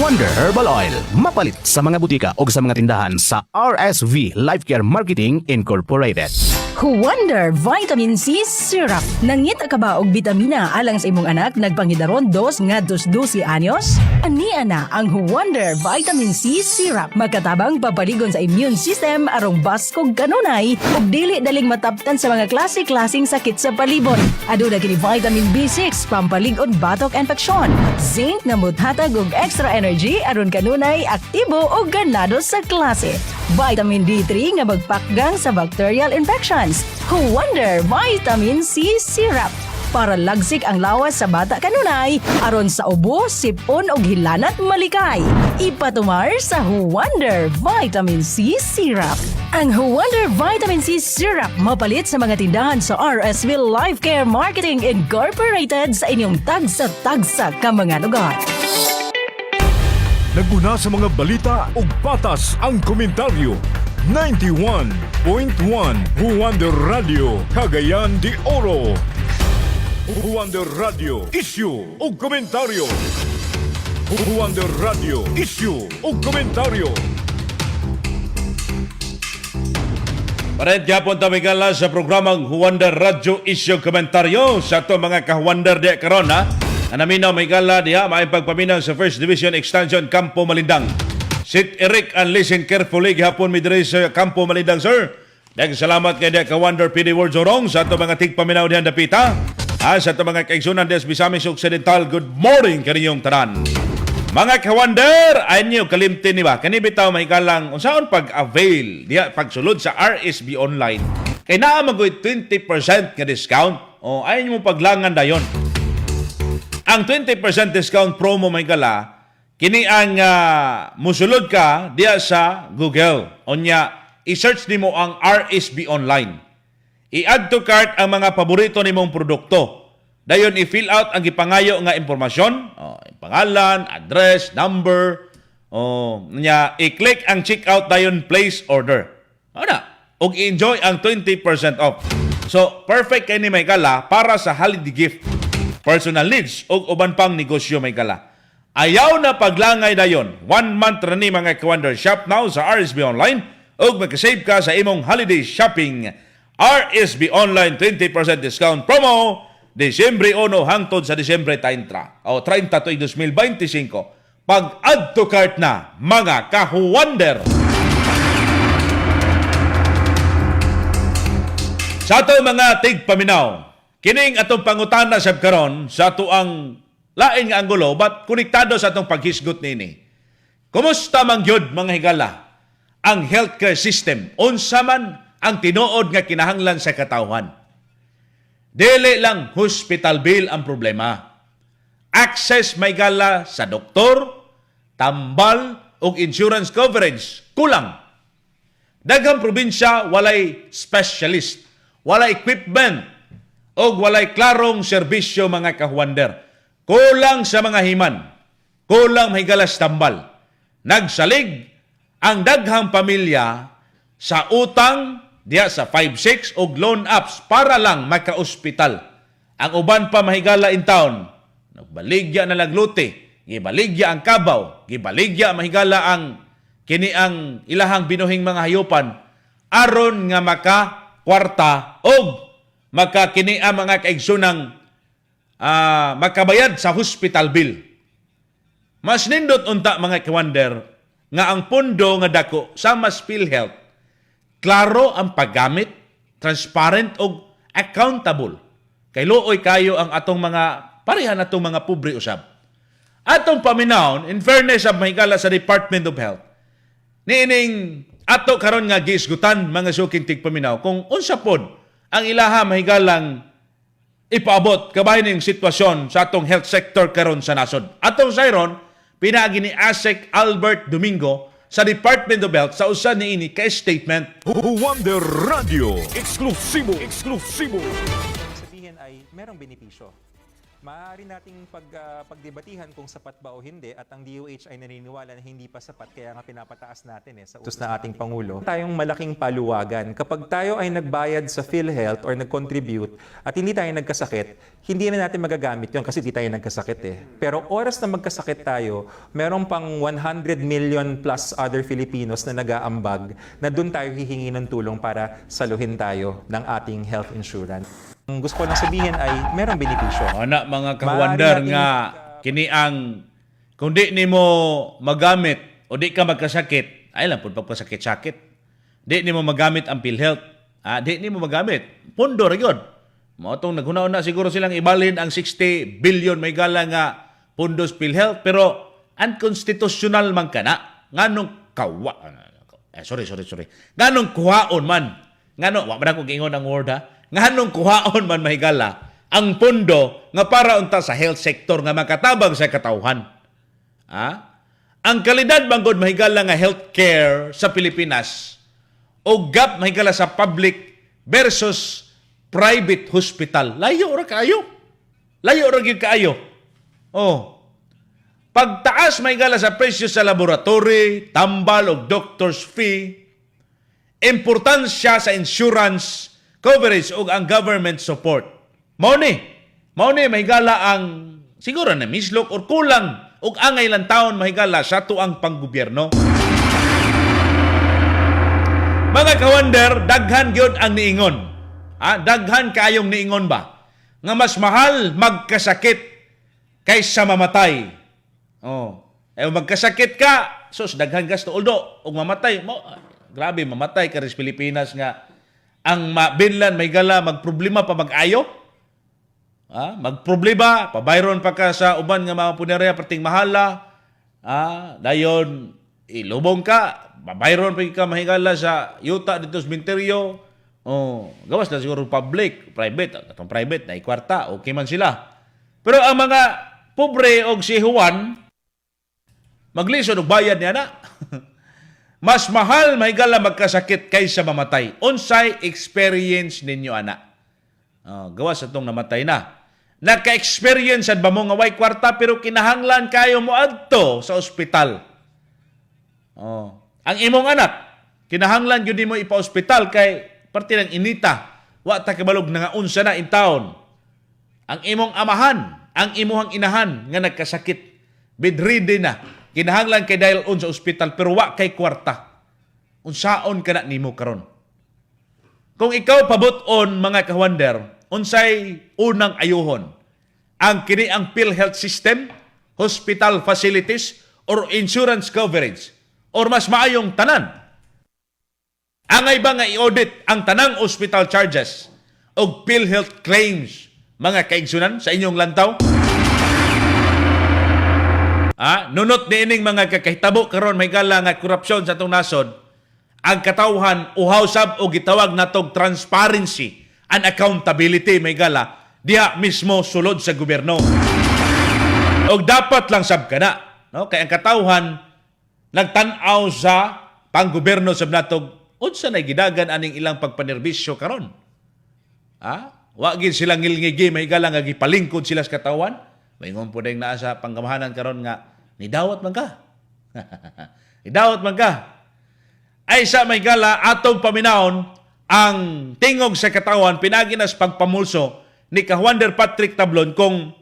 Wonder Herbal Oil mapalit sa mga butika o sa mga tindahan sa RSV Life Care Marketing Incorporated. Wonder Vitamin C Syrup. Nangita ka ba og bitamina alang sa imong anak nagpangidaron 2 nga 12 anyos? Ania na ang Wonder Vitamin C Syrup. Magkatabang papaligon sa immune system arong baskog kanunay ug dili daling mataptan sa mga klase-klaseng sakit sa palibot. Aduna kini vitamin B6 pampaligon batok infeksyon. Zinc nga muthatag og extra energy aron kanunay aktibo ug ganado sa klase. Vitamin D3 nga magpakgang sa bacterial infections. Wonder Vitamin C Syrup para lagsik ang lawas sa bata kanunay aron sa ubo, sipon ug hilanat malikay. Ipatumar sa Wonder Vitamin C Syrup. Ang Wonder Vitamin C Syrup mapalit sa mga tindahan sa RSV Life Care Marketing Incorporated sa inyong tagsa-tagsa ka mga lugar. Naguna sa mga balita ug patas ang komentaryo. 91.1 Wonder Radio Cagayan de Oro. Wonder Radio Issue ug komentaryo. Wonder Radio Issue ug komentaryo. Pared gyapon ta migala sa programang Wonder Radio Issue Komentaryo sa ato mga ka-Wonder di karon ha. Anaminaw migala diha may pagpaminaw sa First Division Extension Campo Malindang. Sit Eric and listen carefully gihapon mi diri sa Campo Malindang, sir. Salamat kay Deka Wonder PD World Zorong sa ito mga tigpaminaw diyan dapita. Sa ito mga kaigsunan des Misamis Occidental, good morning kaninyong tanan. Mga ka-wonder, ay niyo kalimtin ni ba? Kanibitaw mahikalang unsaon pag-avail diya pagsulod sa RSB Online. Kay naa magoy 20% nga discount. O ay mo paglangan dayon. Ang 20% discount promo mahikala kini ang musulod ka diya sa Google. Onya i-search nimo ang RSB Online. I-add to cart ang mga paborito nimong produkto. Dayon i-fill out ang gipangayo nga impormasyon, pangalan, address, number, i-click ang checkout dayon place order. Og i-enjoy ang 20% off. So, perfect kay ni Maykala para sa holiday gift, personal needs o uban pang negosyo Maykala. Ayaw na paglangay dayon. 1 month ra ni mga ka-wonder. Shop now sa RSB Online og magka-save ka sa imong holiday shopping. RSB Online 20% discount promo Disyembre 1 hangtod sa Disyembre 30 o 30 to 2025. Pag-add to cart na mga ka-wonder. Sa ato mga tigpaminaw, kining atong pangutana sab karon sa ato ang lain nga anggulo but konektado sa atong paghisgot nini. Kumusta man gyud mga higala ang healthcare system? Unsa man ang tinuod nga kinahanglan sa katawhan? Dili lang hospital bill ang problema. Access may gala sa doktor, tambal ug insurance coverage kulang. Daghang probinsya walay specialist, walay equipment ug walay klarong serbisyo mga kahuwander. Kulang sa mga himan, kulang mahigala sa tambal. Nagsalig ang daghang pamilya sa utang diya sa 5-6 og loan apps para lang maka-ospital. Ang uban pa mahigala in town, nagbaligya na nagluti, gibaligya ang kabaw, gibaligya mahigala ang kini ang ilahang binuhing mga hayupan aron nga maka kwarta og maka kini ang mga kaigsunang makabayad sa hospital bill. Mas nindot unta mga kawander nga ang pondo nga dako sa mas PhilHealth klaro ang paggamit, transparent o accountable. Kay looy kayo ang atong mga pareha natong mga pobre usab. Atong paminawon, in fairness sa mahigala sa Department of Health, niining ato karon nga giisgutan mga suking tigpaminaw kung unsa pod ang ilaha mahigalang ipaabot kabahin ning sitwasyon sa atong health sector karon sa nasod. Atong sayron, pinaagi ni ASEC Albert Domingo sa Department of Health sa usa niini kay statement. Wonder Radio, eksklusibo. Sabihin ay merong benepisyo. Maaari nating pagdebatihan kung sapat ba o hindi at ang DOH ay naniniwala na hindi pa sapat kaya nga pinapataas natin sa utos na ating Pangulo. Tayong malaking paluwagan. Kapag tayo ay nagbayad sa PhilHealth or nag-contribute at hindi tayo nagkasakit, hindi na natin magagamit yon kasi hindi tayo nagkasakit Pero oras na magkasakit tayo, meron pang 100 million plus other Filipinos na nag-aambag na doon tayo hihingi ng tulong para saluhin tayo ng ating health insurance. Ang gusto ko lang sabihin ay merong benepisyo. Anak mga kawander nga kini ang kung di nimo magamit o di ka magkasakit, ay lang pud pagpasakit-sakit. Di nimo magamit ang PhilHealth. Di nimo magamit. Pundo ra gyud. Mao tong naghunaon na siguro silang ibalhin ang 60 billion may gala nga pundos PhilHealth pero unconstitutional man kana. Nganong sorry. Nganong kuhaon man. Ngano wa man ko giingon ang word nganong kuhaon man mahigala ang pondo nga para unta sa health sector nga makatabang sa katawhan. Ang kalidad bangod mahigala nga healthcare sa Pilipinas o gap mahigala sa public versus private hospital. Layo ra kaayo. Layo ra gyud kaayo. Pagtaas mahigala sa presyo sa laboratory, tambal og doctor's fee, importansya sa insurance coverage o ang government support. Mao ni mahigala ang siguro na mislok or kulang og angay lang taon mahigala sa tuang panggobyerno. Mga kawander, daghan gyud ang niingon. Daghan kayong niingon ba nga mas mahal magkasakit kaysa mamatay. Magkasakit ka, sus daghan gasto although og mamatay mo grabe mamatay ka rin sa Pilipinas nga ang binlan may gala magproblema pa mag-ayo. Magproblema, pabayron pa ka sa uban nga mga punerya perting mahala. Dayon ilubong ka, pabayron pa ka mahigala sa yuta dito sa sementeryo. Gawas na siguro public, private, atong private na ikwarta, okay man sila. Pero ang mga pobre og si Juan maglisod og bayad niya na. Mas mahal mahigala magkasakit kaysa mamatay. Unsay experience ninyo ana? Gawas atong namatay na. Naka-experience ba mo nga way kwarta pero kinahanglan kayo mo adto sa ospital. Ang imong anak kinahanglan gyud nimo ipa-ospital kay parte ng inita. Wa ta kabalog na nga unsa na in taon. Ang imong amahan, ang imong inahan nga nagkasakit, bedridden na. Kinahanglan kay dahil sa ospital pero wa kay kwarta. Unsaon ka na nimo karon? Kung ikaw pabuton mga kawander, unsay unang ayuhon? Ang kini ang PhilHealth system, hospital facilities, or insurance coverage? Or mas maayong tanan? Angay ba nga i-audit ang tanang hospital charges o PhilHealth claims, mga kaigsunan, sa inyong lantaw? Nunot niining mga kakahitabo karon may gala nga korupsyon sa atong nasod, ang katawhan uhaw sab o gitawag natog transparency and accountability may gala diha mismo sulod sa gobyerno. Og dapat lang sab kana, no? Kay ang katawhan nagtan-aw sa panggobyerno sab natog unsa nay gidagan aning ilang pagpanerbisyo karon. Wa gid sila ngilngigi may gala nga gipalingkod sila sa katawhan. Maingon po ding naa sa panggamahanan karon nga nidawat man ka. Nidawat man ka. Ay sa may gala atong paminahon ang tingog sa katawan pinaginas pagpamulso ni Kahuander Patrick Tablon kung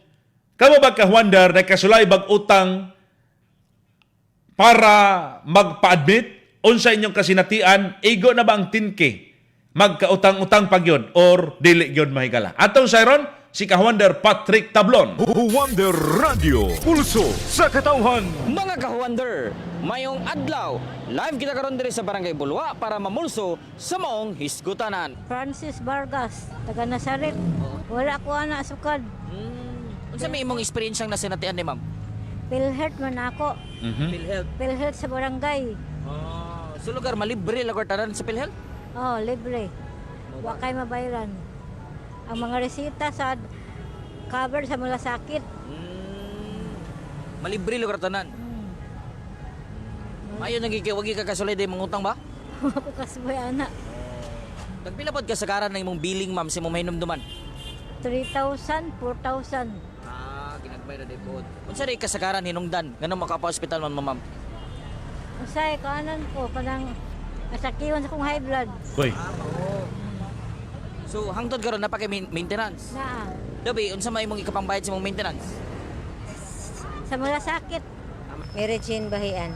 kamo ba Kahuander nagkasulay bag utang para magpa-admit unsa inyong kasinatian, igo na ba ang tinke magkautang-utang pagyon or dili gyud mahigala. Atong sayron si Kahuander Patrick Tablon. Huwander Radio, pulso sa katawhan. Mga kahuwander, mayong adlaw, live kita karon diri sa Barangay Bulwa para mamulso sa maong hisgutanan. Francis Vargas, taga Nazaret. Wala ko anak sukad. Unsa may imong eksperyensyang nasinatian ni ma'am? PhilHealth man ako. PhilHealth. PhilHealth sa barangay. Sa lugar malibre lagor tanan sa PhilHealth? Libre. Wa kay mabayaran. Ang mga resita sa cover sa mga sakit. Malibre lugar tanan. Mayo wagi ka kasulay day mangutang ba? Ako kasboy anak. Tagpila pod ka sa karan ng imong billing ma'am sa imong mahinumduman? 3,000, 4,000. Ginagbay na day pod. Unsa day kasagaran hinungdan nganong makapa-ospital man ma'am? Usay kanan ko kanang asakiwan sa kong high blood. Hoy. So hangtod karon na pa kay maintenance. Naa. Dabi unsa may imong ikapangbayad sa imong maintenance? Sa mga sakit. Mary Jane Bahian.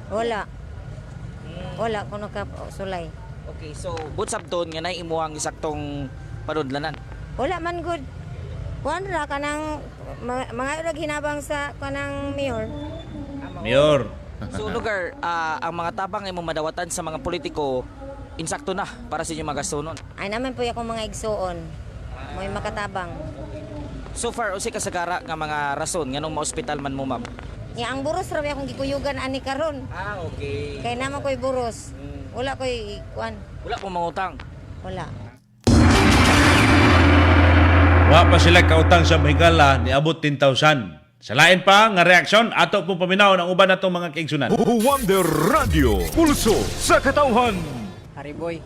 Wala. Wala kuno ka sulay. Okay, so butsab doon nga nay imuhang isaktong panudlanan. Wala man good. Kuan ra kanang mga ura hinabang sa kanang mayor. Mayor. So lugar ang mga tabang imong madawatan sa mga politiko insakto na para sa inyong magastunon. Ay naman po akong mga igsuon. May makatabang. So far usi kasagara nga mga rason nganong ma-ospital man mo ma'am. Ya ang buros ra akong gikuyugan ani karon. Okay. Kay naman ko'y buros. Wala ko'y kuan. Wala po mangutang. Wala. Wa pa sila kautang sa mahigala ni abot 10,000. Sa lain pa nga reaksyon ato po paminahon ang uban natong mga kaigsunan. Huwander Radio, pulso sa katawhan. Hariboy,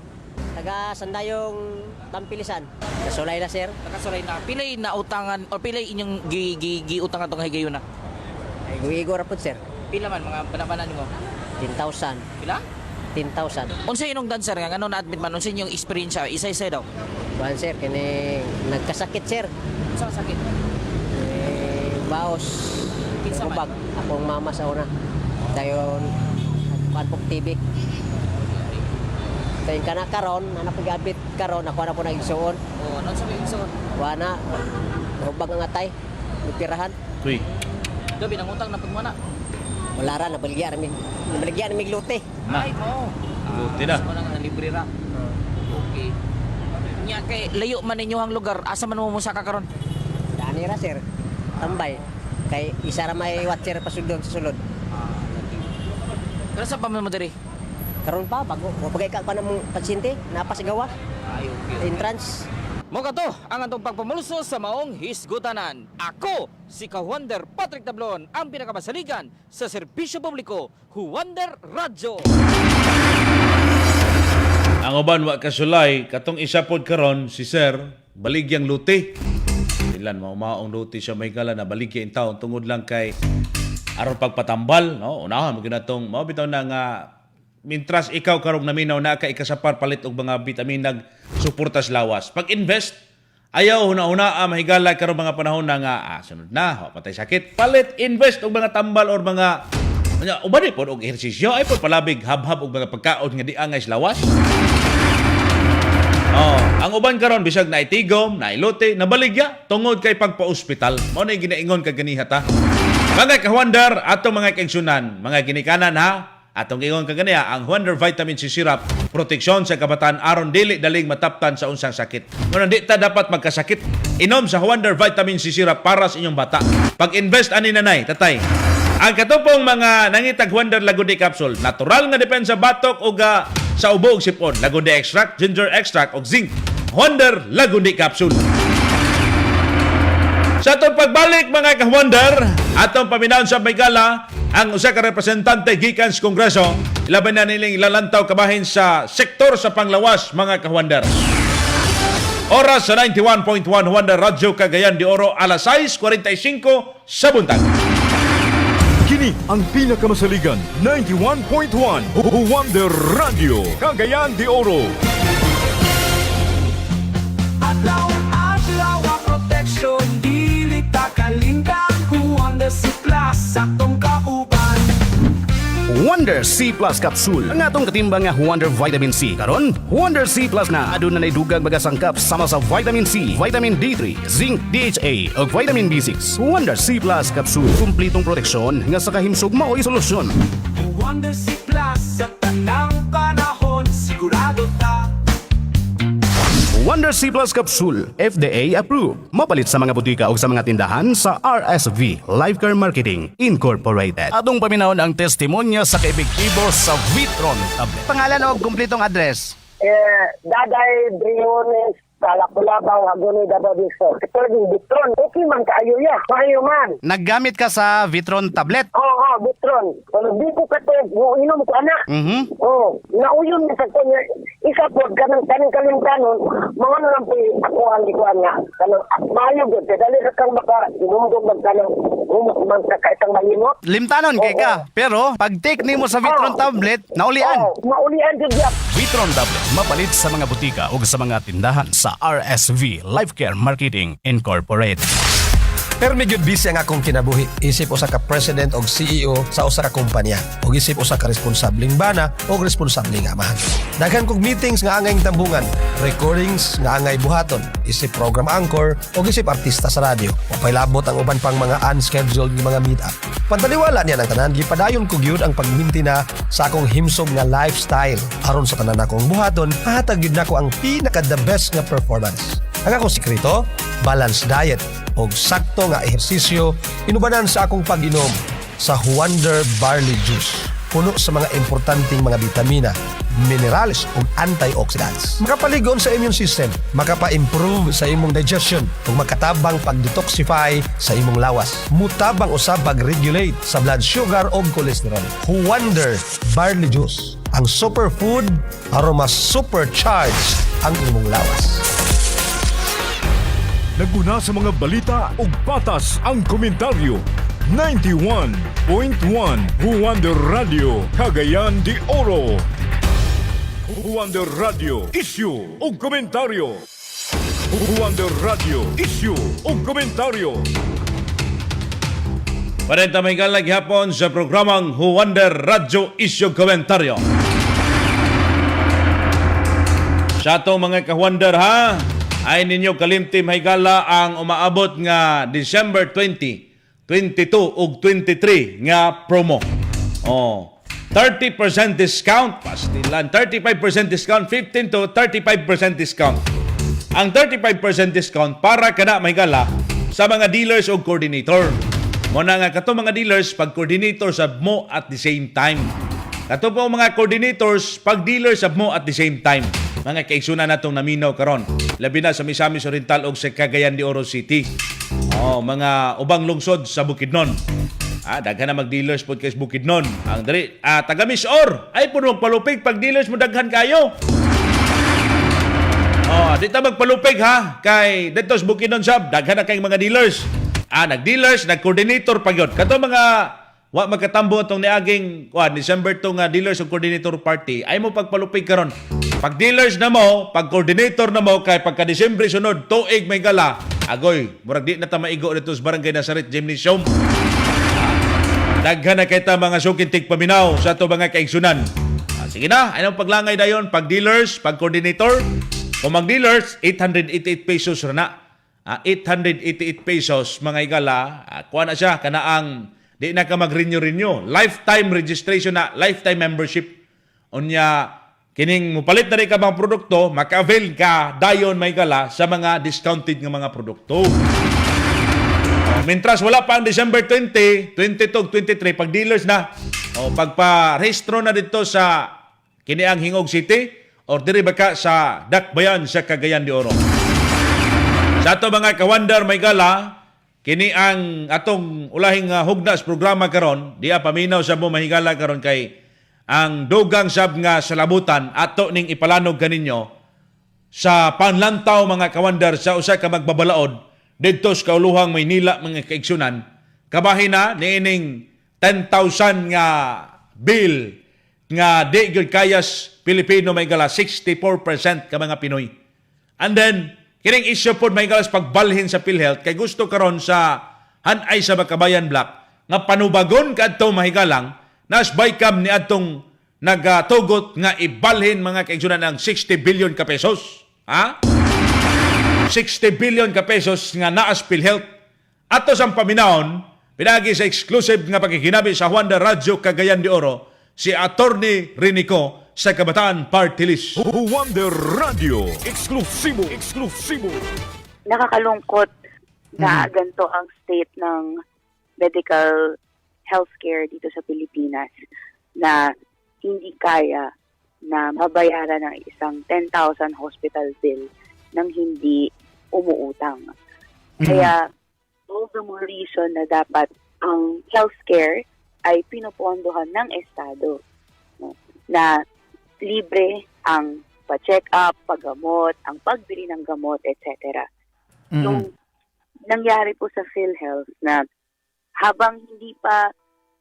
taga Sandayong Tampilisan. Kasulay na sir. Nakasulay na. Pilay na utangan o pilay inyong giutangan tong higayon na? Ay guigo ra pud sir. Pila man mga panabanan mo? 10,000. Pila? 10,000. Unsa inong dancer nga ngano na-admit man unsa inyong experience isa-isa daw? Kuan sir kini nagkasakit sir. Unsa sakit? Baos. Kinsa man? Ubag akong mama sa una. Dayon panpok TV. Kaya ka na karon, anak pag-abit karon, ako na po na igsuon. Ano sa may igsuon? Wana, ubag ang atay, pipirahan. Uy. Gabi nang utang na pagmana. Wala ra, nabaligyan namin glute. Ay, mo. Glute na. Sa mga libre ra. Okay. Nya kay layo man ninyo ang lugar, asa man mo sa kakaron? Dani ra sir. Tambay. Kay isa ra may watcher pa sudon sa sulod. Pero sa pa man mo diri? Karon pa bago. Pagay ka pa namong pasyente, napasigawa. Entrance. Mo kato ang atong pagpamulso sa maong hisgutanan. Ako si Kawander Patrick Tablon, ang pinakabasaligan sa serbisyo publiko, Huwander Radyo. Ang uban wa kasulay katong isa pod karon si Sir baligyang luti. Ilan maong luti siya may kala na baligya in taon tungod lang kay aron pagpatambal, no? Unahan mo ginatong mao bitaw na nga mintras ikaw karong naminaw na ka ikasapar palit og mga bitaminag suportas lawas. Pag-invest ayaw huna-huna mahigala karong mga panahon na nga sunod na patay sakit. Palit invest og mga tambal or mga uban ni pod og ehersisyo ay pod palabig habhab og mga pagkaon nga di angay lawas. Ang uban karon bisag na itigom, na ilote, nabaligya tungod kay pagpa-ospital. Mao na ginaingon kag ganiha ta. Mga kahuandar atong mga kaigsunan, mga ginikanan ha. Atong ingon kaganiya ang Wonder Vitamin C Syrup, proteksyon sa kabataan aron dili daling mataptan sa unsang sakit. Ngunit di ta dapat magkasakit. Inom sa Wonder Vitamin C Syrup para sa inyong bata. Pag-invest ani nanay, tatay. Ang katupong mga nangitag Wonder Laguni Capsule, natural nga depensa batok o sa ubo og sipon, Laguni Extract, Ginger Extract o zinc. Wonder Laguni Capsule. Sa atong pagbalik mga ka-Wonder, atong paminaw sa Maygala, ang usa ka representante gikan sa Kongreso, ilaban na niling lalantaw kabahin sa sektor sa panglawas mga ka-Wonder. Oras sa 91.1 Wonder Radyo Cagayan de Oro, alas 6:45 sa buntag. Kini ang pinakamasaligan 91.1 Wonder Radio Cagayan de Oro. Adlaw ang proteksyon, dili ta kalingkan. Wonder C Plus atong kauban. Wonder C Plus Capsule. Ang atong katimbang nga Wonder Vitamin C. Karon, Wonder C Plus na aduna nay dugang mga sangkap sama sa Vitamin C, Vitamin D3, Zinc, DHA ug Vitamin B6. Wonder C Plus Capsule. Kumplitong proteksyon nga sa kahimsog mao'y solusyon. Wonder C Plus sa tanang panahon, sigurado ta. Wonder C Plus Capsule, FDA approved. Mapalit sa mga butika o sa mga tindahan sa RSV Life Care Marketing Incorporated. Atong paminahon ang testimonya sa kaepektibo sa Vitron tablet. Pangalan o kumplitong address? Daday Briones Kalakulabaw Hagonoy Dababiso. Ito yung Vitron. Okay man kaayo ya. Maayo man. Naggamit ka sa Vitron tablet? Oo, Vitron. Kung di ko kato, inom ko anak. Oo. Nauyon na sa kanya. Isa po, kanang kalimtanon, mga nalang po ako ang likuan niya. Kanang maayo gud. Dali sa kang baka, inumdog magkanang umukman sa kaitang malimot. Limtanon kay ka. Pero, pag take nimo sa Vitron tablet, naulian. Oo, maulian jud ya. Vitron tablet, mapalit sa mga butika o sa mga tindahan sa RSV Life Care Marketing Incorporated. Pero medyo busy ang akong kinabuhi. Isip usa ka president o CEO sa usa ka kumpanya. O isip usa ka responsabling bana o responsabling amahan. Daghan kong meetings nga angay tambungan, recordings nga angay buhaton, isip program anchor o isip artista sa radyo. O pailabot ang uban pang mga unscheduled mga meet-up. Pantaliwala niya ng tanan, gipadayon ko gyud ang pagminti na sa akong himsog nga lifestyle. Aron sa tanan akong buhaton, hahatag gyud nako ang pinaka the best nga performance. Ang akong sikreto, balanced diet o sakto nga ehersisyo, inubanan sa akong pag-inom sa Wonder Barley Juice. Puno sa mga importanteng mga vitamina, minerals o antioxidants. Makapaligon sa immune system, makapa-improve sa imong digestion ug makatabang pag-detoxify sa imong lawas. Mutabang usab pag-regulate sa blood sugar o cholesterol. Wonder Barley Juice, ang superfood aron mas supercharge ang imong lawas. Naguna sa mga balita ug patas ang komentaryo. 91.1 Wonder Radio Cagayan de Oro. Wonder Radio Issue ug komentaryo. Wonder Radio Issue ug komentaryo. Parenta may galag hapon sa programang Wonder Radio Issue Komentaryo. Sa atong mga ka-Wonder ha, ay ninyo kalimti mahigala ang umaabot nga December 20, 22 ug 23 nga promo. 30% discount, pastilan, 35% discount, 15 to 35% discount. ang 35% discount para kana mahigala sa mga dealers o coordinator. Muna nga kato mga dealers pag-coordinator sa mo at the same time. Kato po mga coordinators pag-dealers sa mo at the same time. Mga kaigsunan natong naminaw karon. Labi na sa Misamis Oriental o sa Cagayan de Oro City. Mga ubang lungsod sa Bukidnon. Daghan na mag-dealers po kay Bukidnon. Ang dali, taga Misor, ay puno magpalupig pag dealers mo daghan kayo. Dito magpalupig ha, kay dito sa Bukidnon sab, daghan na kayong mga dealers. Nag-dealers, nag-coordinator pag yun. Kato mga, magkatambo itong niaging, December itong dealers o coordinator party, ay mo pagpalupig karon. Pag dealers na mo, pag coordinator na mo, kay pagka-December sunod, tuig may gala, agoy, murag di na ta maigo dito sa Barangay Nazaret Gymnasium. Daghan na kita mga sukintig paminaw sa ito mga kaigsunan. Sige na, anong paglangay na yun? Pag dealers, pag coordinator, kung mag dealers, 888 pesos na. 888 pesos mga igala. Kuha na siya, kanaang di na ka mag-renew. Lifetime registration na, lifetime membership. Unya, kining mupalit na rin ka mga produkto, maka-avail ka dayon mga igala sa mga discounted ng mga produkto. Mintras wala pa ang December 20, 22, 23, pag dealers na, pagpa-rehistro na dito sa kiniang Hingog City, o diri baka sa Dakbayan sa Cagayan de Oro. Sa ato mga kawandar may gala, kini ang atong ulahing hugnas programa karon, diya paminaw sa mo mahigala karon kay ang dugang sab nga salabutan ato ning ipalanog kaninyo sa panlantaw mga kawandar sa usa ka magbabalaod dito sa kauluhang Maynila mga kaigsunan, kabahin na niining 10,000 nga bill nga di gyud kayas Pilipino may gala 64% ka mga Pinoy. And then kining issue pod may galas pagbalhin sa PhilHealth kay gusto karon sa hanay sa Bakabayan Block nga panubagon kadto mahigalang nasbay kam ni adtong nagatugot nga ibalhin mga kaigsunan ang 60 billion ka pesos. 60 billion ka pesos nga naas PhilHealth. Ato sang paminahon, pinagi sa exclusive nga pagkikinabi sa Juan de Radyo Cagayan de Oro, si Attorney Rinico sa Kabataan Party List. Juan de Radio, eksklusibo. Nakakalungkot na ganito ang state ng medical healthcare dito sa Pilipinas na hindi kaya na mabayaran ng isang 10,000 hospital bill nang hindi umuutang. Kaya, all the more reason na dapat ang healthcare ay pinupondohan ng Estado. No? Na libre ang pa-check up, paggamot, ang pagbili ng gamot, etc. Yung nangyari po sa PhilHealth na habang hindi pa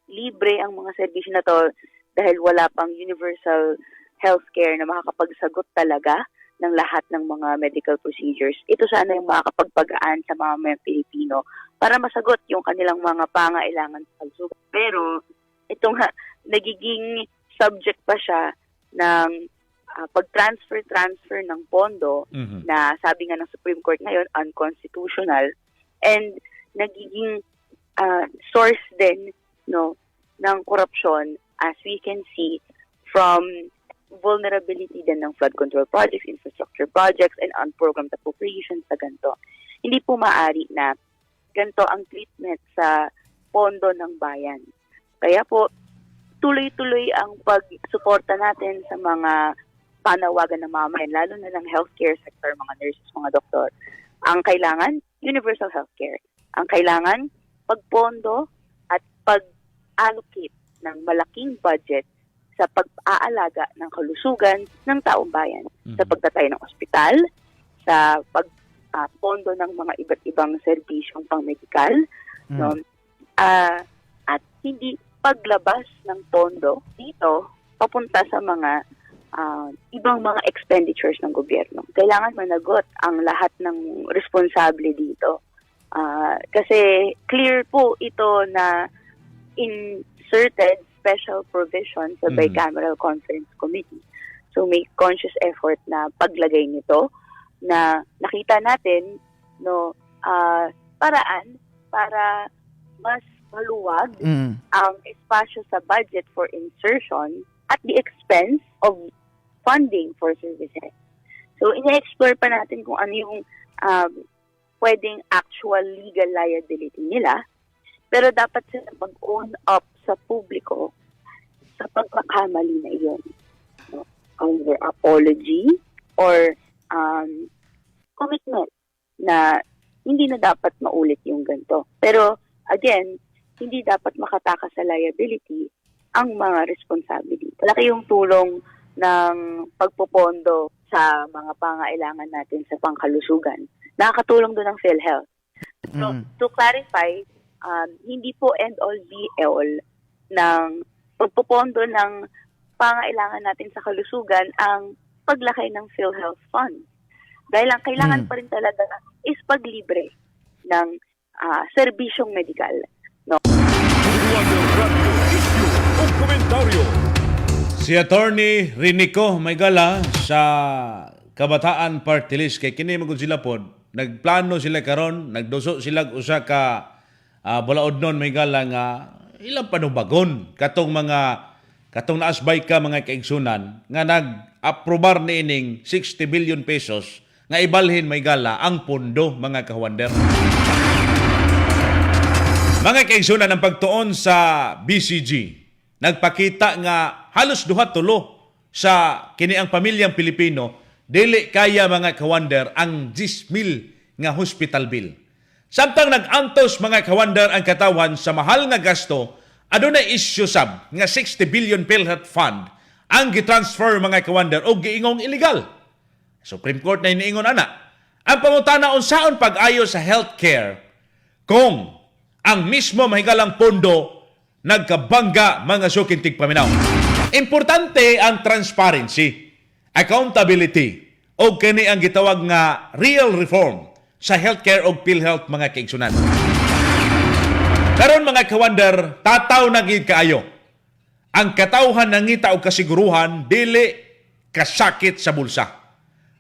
libre ang mga serbisyo na to dahil wala pang universal healthcare na makakapagsagot talaga ng lahat ng mga medical procedures. Ito sana yung makakapagpagaan sa mga Pilipino para masagot yung kanilang mga pangailangan sa pagsubok. Pero ito nga, nagiging subject pa siya ng pag-transfer ng pondo na sabi nga ng Supreme Court ngayon, unconstitutional, and nagiging source din ng korupsyon as we can see from vulnerability din ng flood control projects, infrastructure projects, and unprogrammed appropriations sa ganito. Hindi po maaari na ganito ang treatment sa pondo ng bayan. Kaya po, tuloy-tuloy ang pagsuporta natin sa mga panawagan ng mamayan, lalo na ng healthcare sector, mga nurses, mga doktor. Ang kailangan, universal healthcare. Ang kailangan, pagpondo at pag-allocate ng malaking budget sa pag-aalaga ng kalusugan ng taong bayan, sa pagtatay ng ospital, sa pagpondo ng mga iba't ibang serbisyong pang-medikal, at hindi paglabas ng pondo dito papunta sa mga ibang mga expenditures ng gobyerno. Kailangan managot ang lahat ng responsable dito. Kasi clear po ito na inserted special provision sa Bicameral Conference Committee. So may conscious effort na paglagay nito na nakita natin paraan para mas maluwag ang espasyo sa budget for insertion at the expense of funding for services. So, ina-explore pa natin kung ano yung pwedeng actual legal liability nila. Pero dapat sila mag-own up sa publiko sa pagkakamali na iyon. No? Either apology or commitment na hindi na dapat maulit yung ganito. Pero again, hindi dapat makatakas sa liability ang mga responsability. Malaki yung tulong ng pagpopondo sa mga pangailangan natin sa pangkalusugan. Nakakatulong doon ang PhilHealth. So, to clarify, hindi po end-all be-all ng pagpopondo ng pangailangan natin sa kalusugan ang paglaki ng PhilHealth Fund. Dahil ang kailangan pa rin talaga is paglibre ng serbisyong medikal. No? Si Attorney Rinico Maygala sa Kabataan Party List kay kini magud sila pod nagplano sila karon nagduso sila usa ka balaodnon Maygala nga ilang panubagon katong naasbay ka mga kaigsunan nga nag-aprobar niining 60 billion pesos nga ibalhin Maygala ang pondo mga kawander. Mga kaigsunan ang pagtuon sa BCG nagpakita nga halos duha-tulo sa kini ang pamilyang Pilipino dili kaya mga kawander ang 10,000 nga hospital bill. Samtang nag-antos mga kawander ang katawan sa mahal nga gasto, adunay issue sab nga 60 billion PhilHealth Fund ang gitransfer mga kawander o giingong illegal. Supreme Court na iniingon ana. Ang pangutana unsaon pag-ayo sa healthcare kung ang mismo mahigalang pondo nagkabangga mga sukintig paminaw. Importante ang transparency, accountability, o kini ang gitawag nga real reform sa healthcare o PhilHealth mga kaigsunan. Karon mga kawander, tataw na gid kaayo. Ang katawhan nangita og kasiguruhan dili kasakit sa bulsa.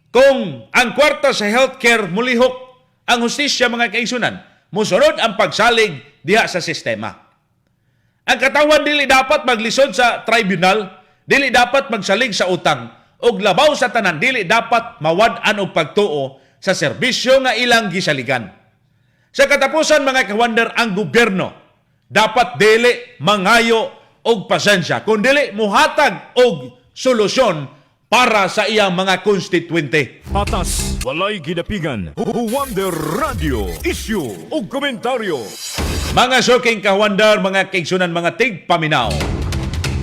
Kung ang kwarta sa healthcare mulihok ang hustisya mga kaigsunan, musunod ang pagsalig diha sa sistema. Ang katawan dili dapat maglisod sa tribunal, dili dapat magsalig sa utang, og labaw sa tanan dili dapat mawad-an og pagtuo sa serbisyo nga ilang gisaligan. Sa katapusan mga kawander, ang gobyerno dapat dili mangayo og pasensya, kun dili muhatag og solusyon para sa iyang mga konstituente. Patas, walay gidapigan. Wonder Radio, issue o komentaryo. Mga suking kawander, mga kaigsunan, mga tigpaminaw.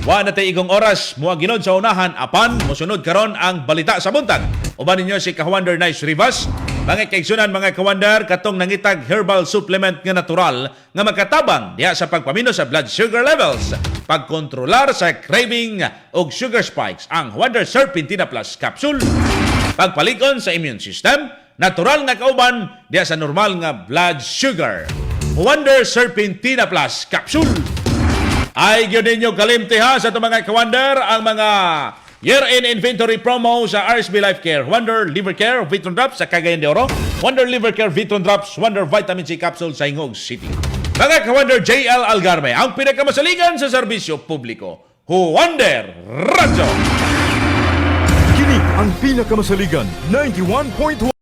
Wa na tay igong oras, muha ginod sa unahan, apan musunod karon ang balita sa buntag. Uban ninyo si Kawander Nice Rivas. Mga kaigsunan, mga kawander, katong nangitag herbal supplement nga natural nga makatabang diha sa pagpamino sa blood sugar levels, pagkontrolar sa craving og sugar spikes, ang Wonder Serpentina Plus Capsule. Pagpalikon sa immune system, natural nga kauban diha sa normal nga blood sugar. Wonder Serpentina Plus Capsule. Ay gyud ninyo kalimtiha sa itong mga kawander ang mga year-end inventory promo sa RSB Life Care. Wonder Liver Care Vitron Drops sa Cagayan de Oro. Wonder Liver Care Vitron Drops. Wonder Vitamin C Capsule sa Ingog City. Mga kawander, JL Algarme, ang pinakamasaligan sa serbisyo publiko. Wonder Radio. Kini ang pinakamasaligan, 91.1